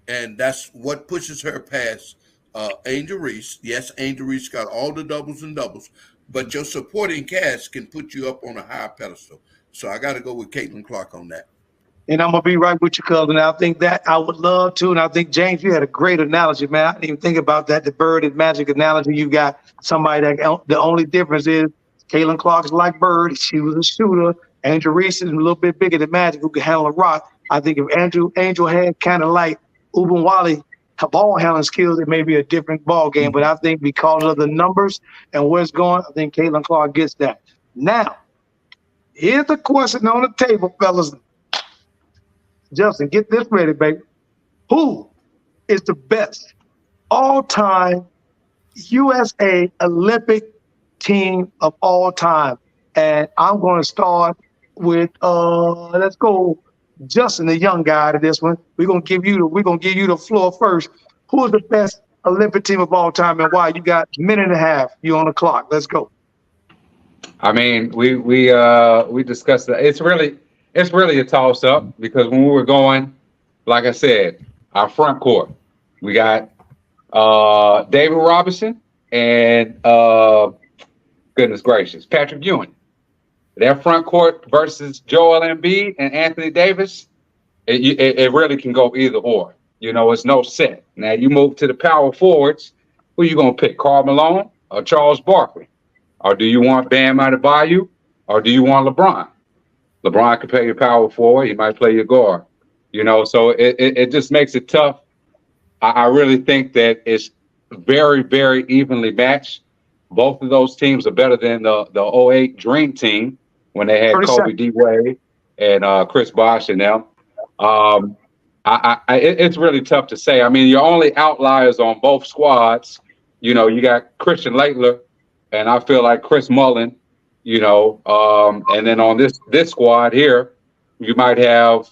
And that's what pushes her past Angel Reese. Yes, Angel Reese got all the doubles and doubles, but your supporting cast can put you up on a higher pedestal. So I got to go with Caitlin Clark on that. And I'm going to be right with you, cousin. I think that I would love to. And I think, James, you had a great analogy, man. I didn't even think about that, the Bird and Magic analogy. You got somebody that the only difference is Caitlin Clark is like Bird. She was a shooter. Angel Reese is a little bit bigger than Magic, who can handle a rock. I think if Angel had kind of like Ubin Wally ball handling skills, it may be a different ball game. But I think because of the numbers and where it's going, I think Caitlin Clark gets that. Now, here's the question on the table, fellas. Justin, get this ready, baby. Who is the best all-time USA Olympic team of all time? And I'm going to start with let's go, Justin, the young guy to this one. We're gonna give you the floor first. Who is the best Olympic team of all time and why? You got a minute and a half. You on the clock. Let's go. I mean, we discussed that. It's really a toss up because when we were going, like I said, our front court, we got David Robinson and goodness gracious, Patrick Ewing. Their front court versus Joel Embiid and Anthony Davis, it really can go either or. You know, it's no set. Now you move to the power forwards. Who you gonna pick, Karl Malone or Charles Barkley? Or do you want Bam Adebayo? Or do you want LeBron? LeBron can play your power forward. He might play your guard. You know, so it just makes it tough. I really think that it's very, very evenly matched. Both of those teams are better than the 08 Dream Team when they had Kobe D. Wade and Chris Bosh and them. It's really tough to say. I mean, your only outliers on both squads, you know, you got Christian Laettner, and I feel like Chris Mullin, you know, and then on this squad here, you might have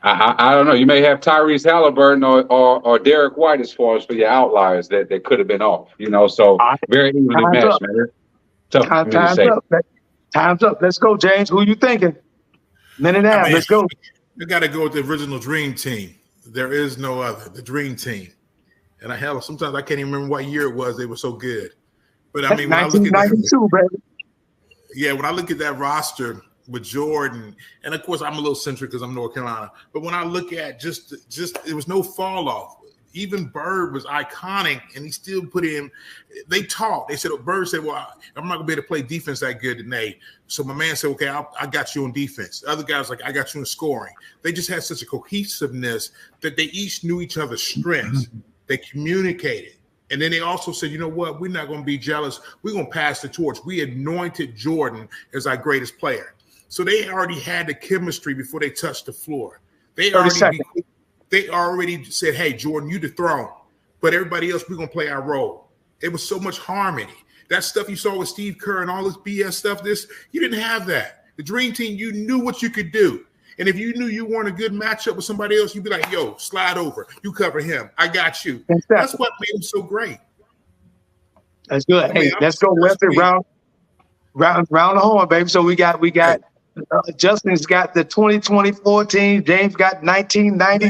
I don't know. You may have Tyrese Halliburton or Derek White as far as for your outliers that could have been off. You know, so very evenly matched, man. Tough Time's up. Time's up. Let's go, James. Who you thinking? Minute and a half. Let's go. You got to go with the original Dream Team. There is no other. The Dream Team. And sometimes I can't even remember what year it was. They were so good. But I mean, when 1992, baby. Yeah, when I look at that roster with Jordan, and of course I'm a little centric because I'm North Carolina, but when I look at just there was no fall off. Even Bird was iconic, and he still put in. They talked. They said, Bird said, "Well, I'm not gonna be able to play defense that good today." So my man said, "Okay, I got you on defense." The other guys like, "I got you in scoring." They just had such a cohesiveness that they each knew each other's strengths. They communicated. And then they also said, you know what? We're not going to be jealous. We're going to pass the torch. We anointed Jordan as our greatest player. So they already had the chemistry before they touched the floor. They already said, hey, Jordan, you the throne. But everybody else, we're going to play our role. It was so much harmony. That stuff you saw with Steve Kerr and all this BS stuff, you didn't have that. The Dream Team, you knew what you could do. And if you knew you weren't a good matchup with somebody else, you'd be like, yo, slide over. You cover him. I got you. That's what made him so great. That's good. Hey, let's go Wesley round the horn, baby. So we got Justin's got the 2024 team. James got 1992.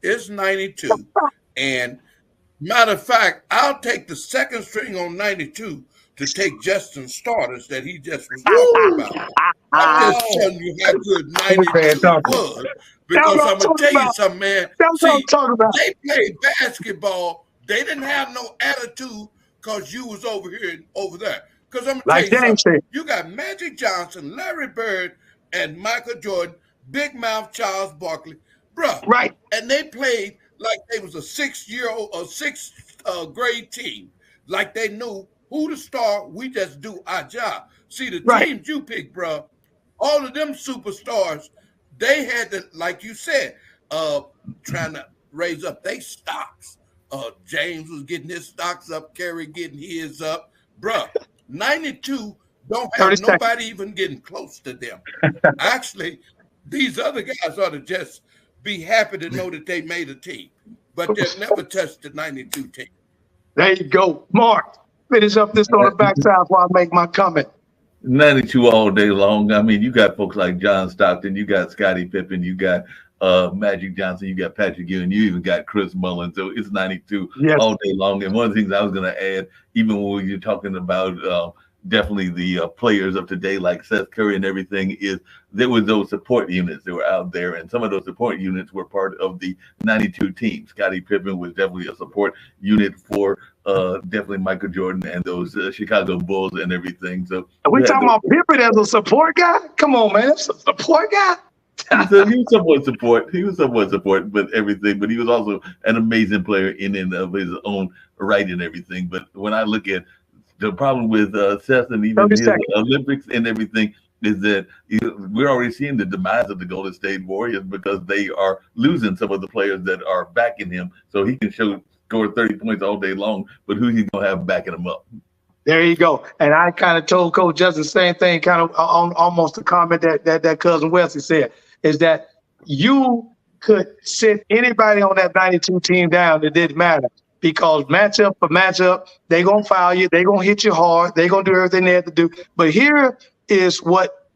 It's 92. And matter of fact, I'll take the second string on 92 to take Justin's starters that he just was talking about. I'm just telling you how good 92 was. Because I'm going to tell you something, man. See, they played basketball. They didn't have no attitude because you was over here and over there. Because I'm going to tell you something. You got Magic Johnson, Larry Bird, and Michael Jordan, Big Mouth Charles Barkley. Bruh. Right. And they played like they was a sixth grade team. Like they knew who to start, we just do our job. See, the teams you pick, bro, all of them superstars, they had to, like you said, trying to raise up their stocks. James was getting his stocks up, Kerry getting his up. Bro, 92 don't have nobody even getting close to them. Actually, these other guys ought to just be happy to know that they made a team, but they'll never touch the 92 team. There you go. Mark. Finish up this on the backside while I make my comment. 92 all day long. I mean, you got folks like John Stockton, you got Scottie Pippen, you got Magic Johnson, you got Patrick Ewing, you even got Chris Mullin. So it's 92 all day long. And one of the things I was going to add, even when you're talking about definitely the players of today, like Seth Curry and everything, is there was those support units that were out there, and some of those support units were part of the 92 team. Scottie Pippen was definitely a support unit for definitely Michael Jordan and those Chicago Bulls and everything. So are we talking about Pippen as a support guy? Come on, man, that's a support guy. He was somewhat support. He was somewhat support, but everything. But he was also an amazing player in and of his own right and everything. But when I look at the problem with Seth and even his Olympics and everything is that we're already seeing the demise of the Golden State Warriors because they are losing some of the players that are backing him. So he can score 30 points all day long, but who's he going to have backing him up? There you go. And I kind of told Coach Justin the same thing, kind of on almost a comment that cousin Wesley said, is that you could sit anybody on that 92 team down. It didn't matter. because matchup for matchup, they're going to foul you. They're going to hit you hard. They're going to do everything they have to do. But here is what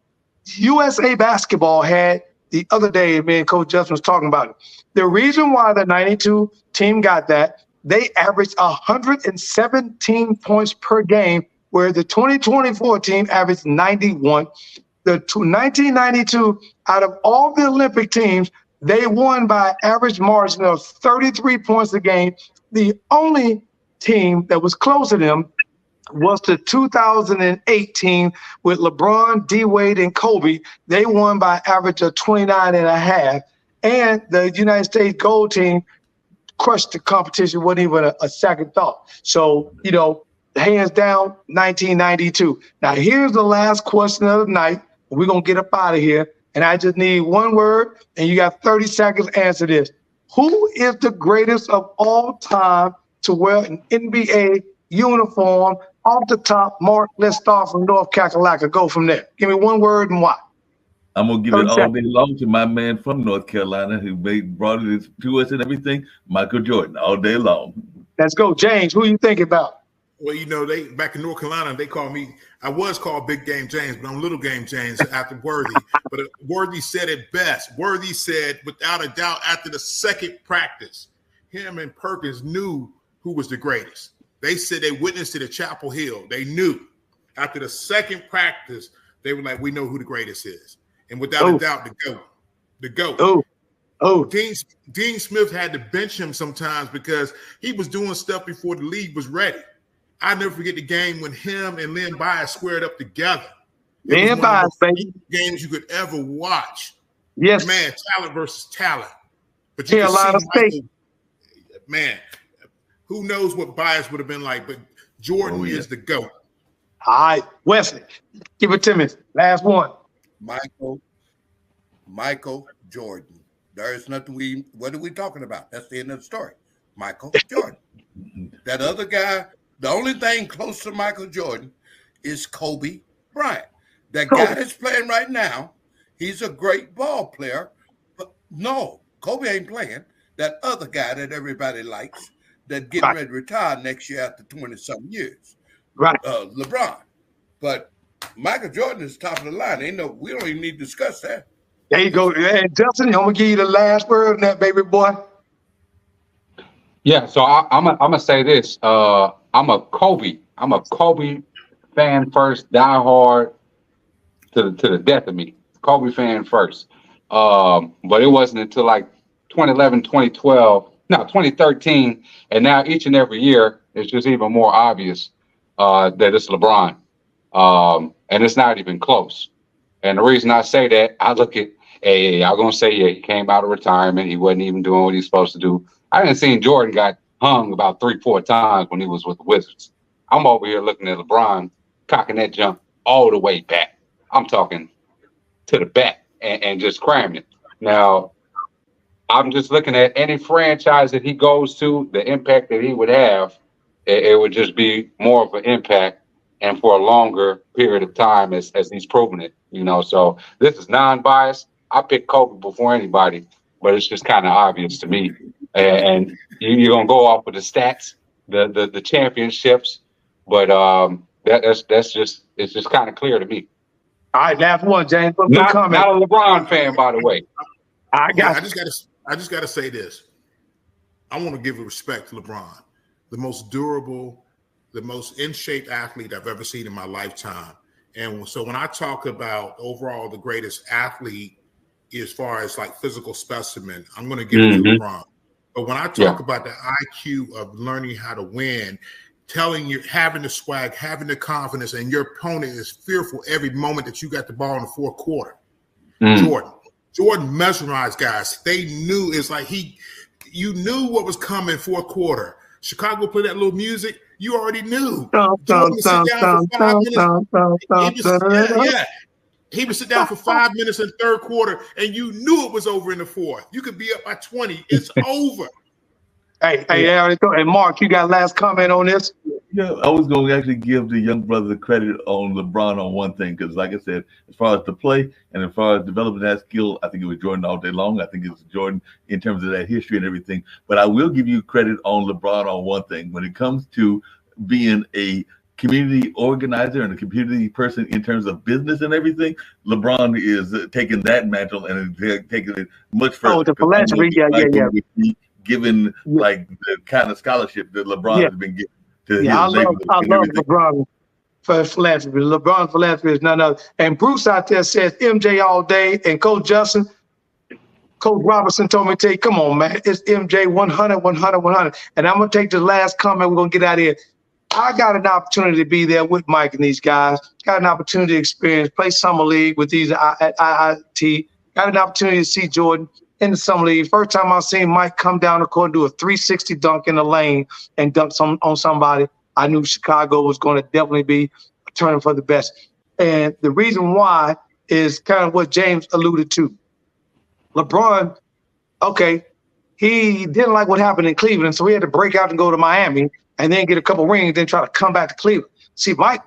USA Basketball had the other day. Me and Coach Justin was talking about it. The reason why the 92 team got that, they averaged 117 points per game, where the 2024 team averaged 91. The 1992, out of all the Olympic teams, they won by an average margin of 33 points a game. The only team that was close to them was the 2008 team with LeBron, D-Wade, and Kobe. They won by an average of 29.5. And the United States gold team crushed the competition, wasn't even a second thought. So, hands down, 1992. Now, here's the last question of the night. We're going to get up out of here. And I just need one word, and you got 30 seconds to answer this. Who is the greatest of all time to wear an NBA uniform? Off the top, Mark, let's start from North Kakalaka. Go from there. Give me one word and why. I'm going to give it all day long to my man from North Carolina who brought it to us and everything, Michael Jordan, all day long. Let's go. James, who you thinking about? Well, they back in North Carolina, they call me, I was called Big Game James, but I'm Little Game James after Worthy. But Worthy said it best. Worthy said, without a doubt, after the second practice, him and Perkins knew who was the greatest. They said they witnessed it at Chapel Hill. They knew. After the second practice, they were like, we know who the greatest is. And without a doubt, the GOAT. Dean Smith had to bench him sometimes because he was doing stuff before the league was ready. I never forget the game when him and Len Bias squared up together. Len Bias, baby. Games you could ever watch. Yes. Man, talent versus talent. But you can see Michael, man, who knows what Bias would have been like, but Jordan is the GOAT. All right, Wesley, give it to me. Last one. Michael Jordan. There is nothing what are we talking about? That's the end of the story. Michael Jordan. That other guy, the only thing close to Michael Jordan is Kobe Bryant. That guy that's playing right now, he's a great ball player. But no, Kobe ain't playing. That other guy that everybody likes, that getting ready to retire next year after 20-something years. Right. LeBron. But Michael Jordan is top of the line. We don't even need to discuss that. There you go. And Justin, I'm gonna give you the last word on that, baby boy. Yeah, so I'm gonna say this. I'm a Kobe fan first, die hard to the death of me. Kobe fan first. But it wasn't until like 2011, 2012, no, 2013, and now each and every year it's just even more obvious that it's LeBron. And it's not even close. And the reason I say that, I look at, y'all gonna say, he came out of retirement. He wasn't even doing what he's supposed to do. I didn't see Jordan got hung about 3-4 times when he was with the Wizards. I'm over here looking at LeBron cocking that jump all the way back. I'm talking to the back and just cramming it. Now, I'm just looking at any franchise that he goes to, the impact that he would have, it would just be more of an impact and for a longer period of time as he's proven it, So this is non-biased. I picked Kobe before anybody, but it's just kind of obvious to me. And you're gonna go off with the stats, the championships, but it's just kind of clear to me. All right, last one, James. Not a LeBron fan, by the way. I just gotta say this. I want to give respect to LeBron, the most durable, the most in shape athlete I've ever seen in my lifetime. And so when I talk about overall the greatest athlete as far as like physical specimen, I'm going to give it to LeBron. But when I talk about the IQ of learning how to win, telling you, having the swag, having the confidence, and your opponent is fearful every moment that you got the ball in the fourth quarter. Jordan mesmerized guys. They knew, it's like you knew what was coming fourth quarter. Chicago played that little music. You already knew. He would sit down for 5 minutes in the third quarter, and you knew it was over in the fourth. You could be up by 20. It's over. Hey, and Mark, you got last comment on this? Yeah, I was going to actually give the young brother the credit on LeBron on one thing, because like I said, as far as the play and as far as developing that skill, I think it was Jordan all day long. I think it was Jordan in terms of that history and everything. But I will give you credit on LeBron on one thing. When it comes to being a community organizer and a community person in terms of business and everything, LeBron is taking that mantle and taking it much further. Oh, the philanthropy, yeah. Given like the kind of scholarship that LeBron has been given to his neighborhood. I love LeBron for philanthropy. LeBron philanthropy is none other. And Bruce out there says MJ all day, and Coach Justin, Coach Robertson told me to tell you, come on, man, it's MJ 100, 100, 100. And I'm going to take the last comment. We're going to get out of here. I got an opportunity to be there with Mike and these guys. Got an opportunity to experience, play summer league with these at IIT. Got an opportunity to see Jordan in the summer league. First time I seen Mike come down the court and do a 360 dunk in the lane and dunk on somebody, I knew Chicago was going to definitely be turning for the best. And the reason why is kind of what James alluded to. LeBron, okay, he didn't like what happened in Cleveland, so he had to break out and go to Miami and then get a couple rings, then try to come back to Cleveland. See, Mike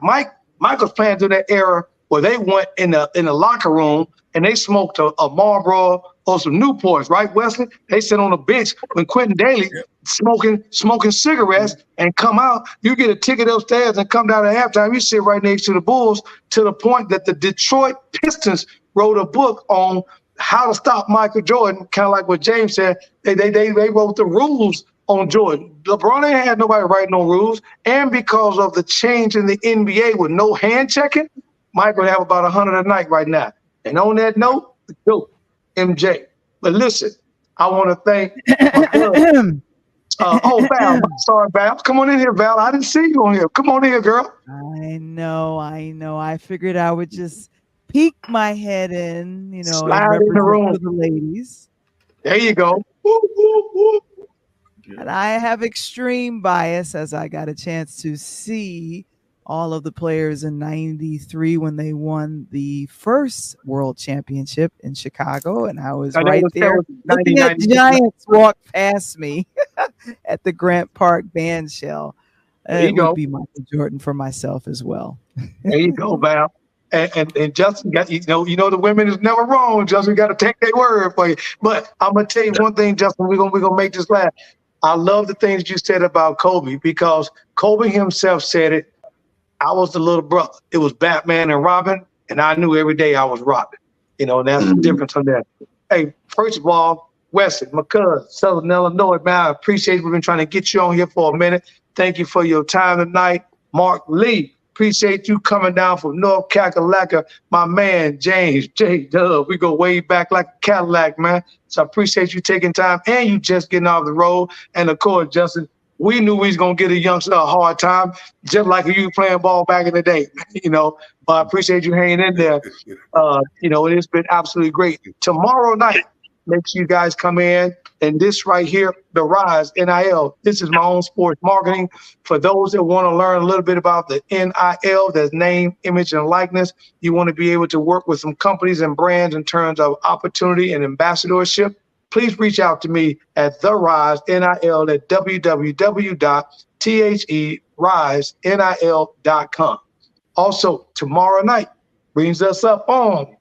was playing through that era where they went in the locker room and they smoked a Marlboro or some Newports, right, Wesley? They sit on the bench when Quentin Daly smoking cigarettes and come out. You get a ticket upstairs and come down at halftime. You sit right next to the Bulls, to the point that the Detroit Pistons wrote a book on how to stop Michael Jordan, kind of like what James said. They wrote the rules on Jordan. LeBron ain't had nobody writing no rules. And because of the change in the NBA with no hand checking, Mike would have about 100 a night right now. And on that note, go MJ. But listen, I want to thank my brother. Val. Sorry, Val. Come on in here, Val. I didn't see you on here. Come on in here, girl. I know. I figured I would just peek my head in, slide in the room for the ladies. There you go. And I have extreme bias, as I got a chance to see all of the players in '93 when they won the first World Championship in Chicago, and I was right there looking at Giants walk past me at the Grant Park band shell. It would be Michael Jordan for myself as well. There you go, Val. And Justin got the women is never wrong. Justin got to take their word for you. But I'm gonna tell you one thing, Justin. We're gonna make this last. I love the things you said about Kobe, because Kobe himself said it. I was the little brother. It was Batman and Robin, and I knew every day I was Robin. And that's the difference on that. Hey, first of all, Wesley, my cousin, Southern Illinois, man, I appreciate it. We've been trying to get you on here for a minute. Thank you for your time tonight. Mark Lee, appreciate you coming down from North Kakalaka. My man, James J. Dub. We go way back like a Cadillac, man. So I appreciate you taking time, and you just getting off the road. And of course, Justin, we knew we was going to get a youngster a hard time, just like you playing ball back in the day, But I appreciate you hanging in there. It's been absolutely great. Tomorrow night, make sure you guys come in. And this right here, The Rise, NIL, this is my own sports marketing. For those that want to learn a little bit about the NIL, that's name, image, and likeness, you want to be able to work with some companies and brands in terms of opportunity and ambassadorship, please reach out to me at The Rise NIL at www.therisnil.com. Also, tomorrow night brings us up on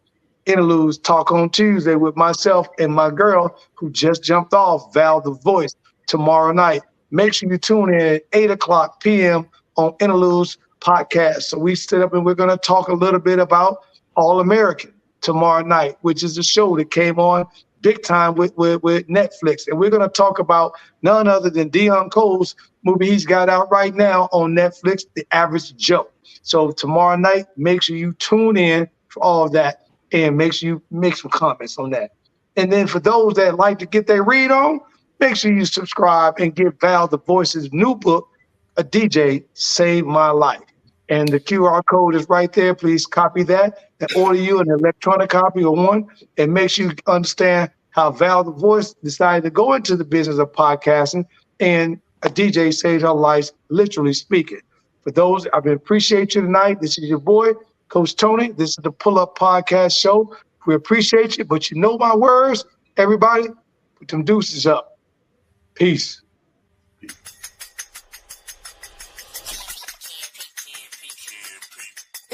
Interludes Talk on Tuesday with myself and my girl who just jumped off, Val the Voice, tomorrow night. Make sure you tune in at 8:00 p.m. on Interludes Podcast. So we sit up and we're going to talk a little bit about All American tomorrow night, which is the show that came on big time with Netflix. And we're going to talk about none other than Deon Cole's movie he's got out right now on Netflix, The Average Joe. So tomorrow night, make sure you tune in for all of that and make sure you make some comments on that. And then for those that like to get their read on, make sure you subscribe and give Val the Voice's new book, A DJ Saved My Life. And the QR code is right there. Please copy that and order you an electronic copy of one. And make sure you understand how Val the Voice decided to go into the business of podcasting, and a DJ saved her life, literally speaking. For those, I appreciate you tonight. This is your boy, Coach Tony. This is the Pull Up Podcast Show. We appreciate you, but you know my words. Everybody, put them deuces up. Peace.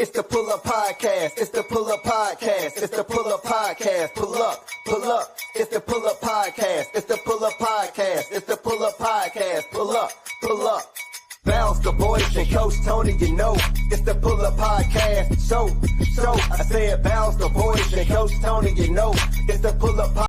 It's the Pull Up Podcast. It's the Pull Up Podcast. It's the Pull Up Podcast. Pull up, pull up. It's the Pull Up Podcast. It's the Pull Up Podcast. It's the Pull Up Podcast. Pull up, pull up. Bounce the boys and Coach Tony, you know, it's the Pull Up Podcast. So, I said bounce the boys and Coach Tony, you know,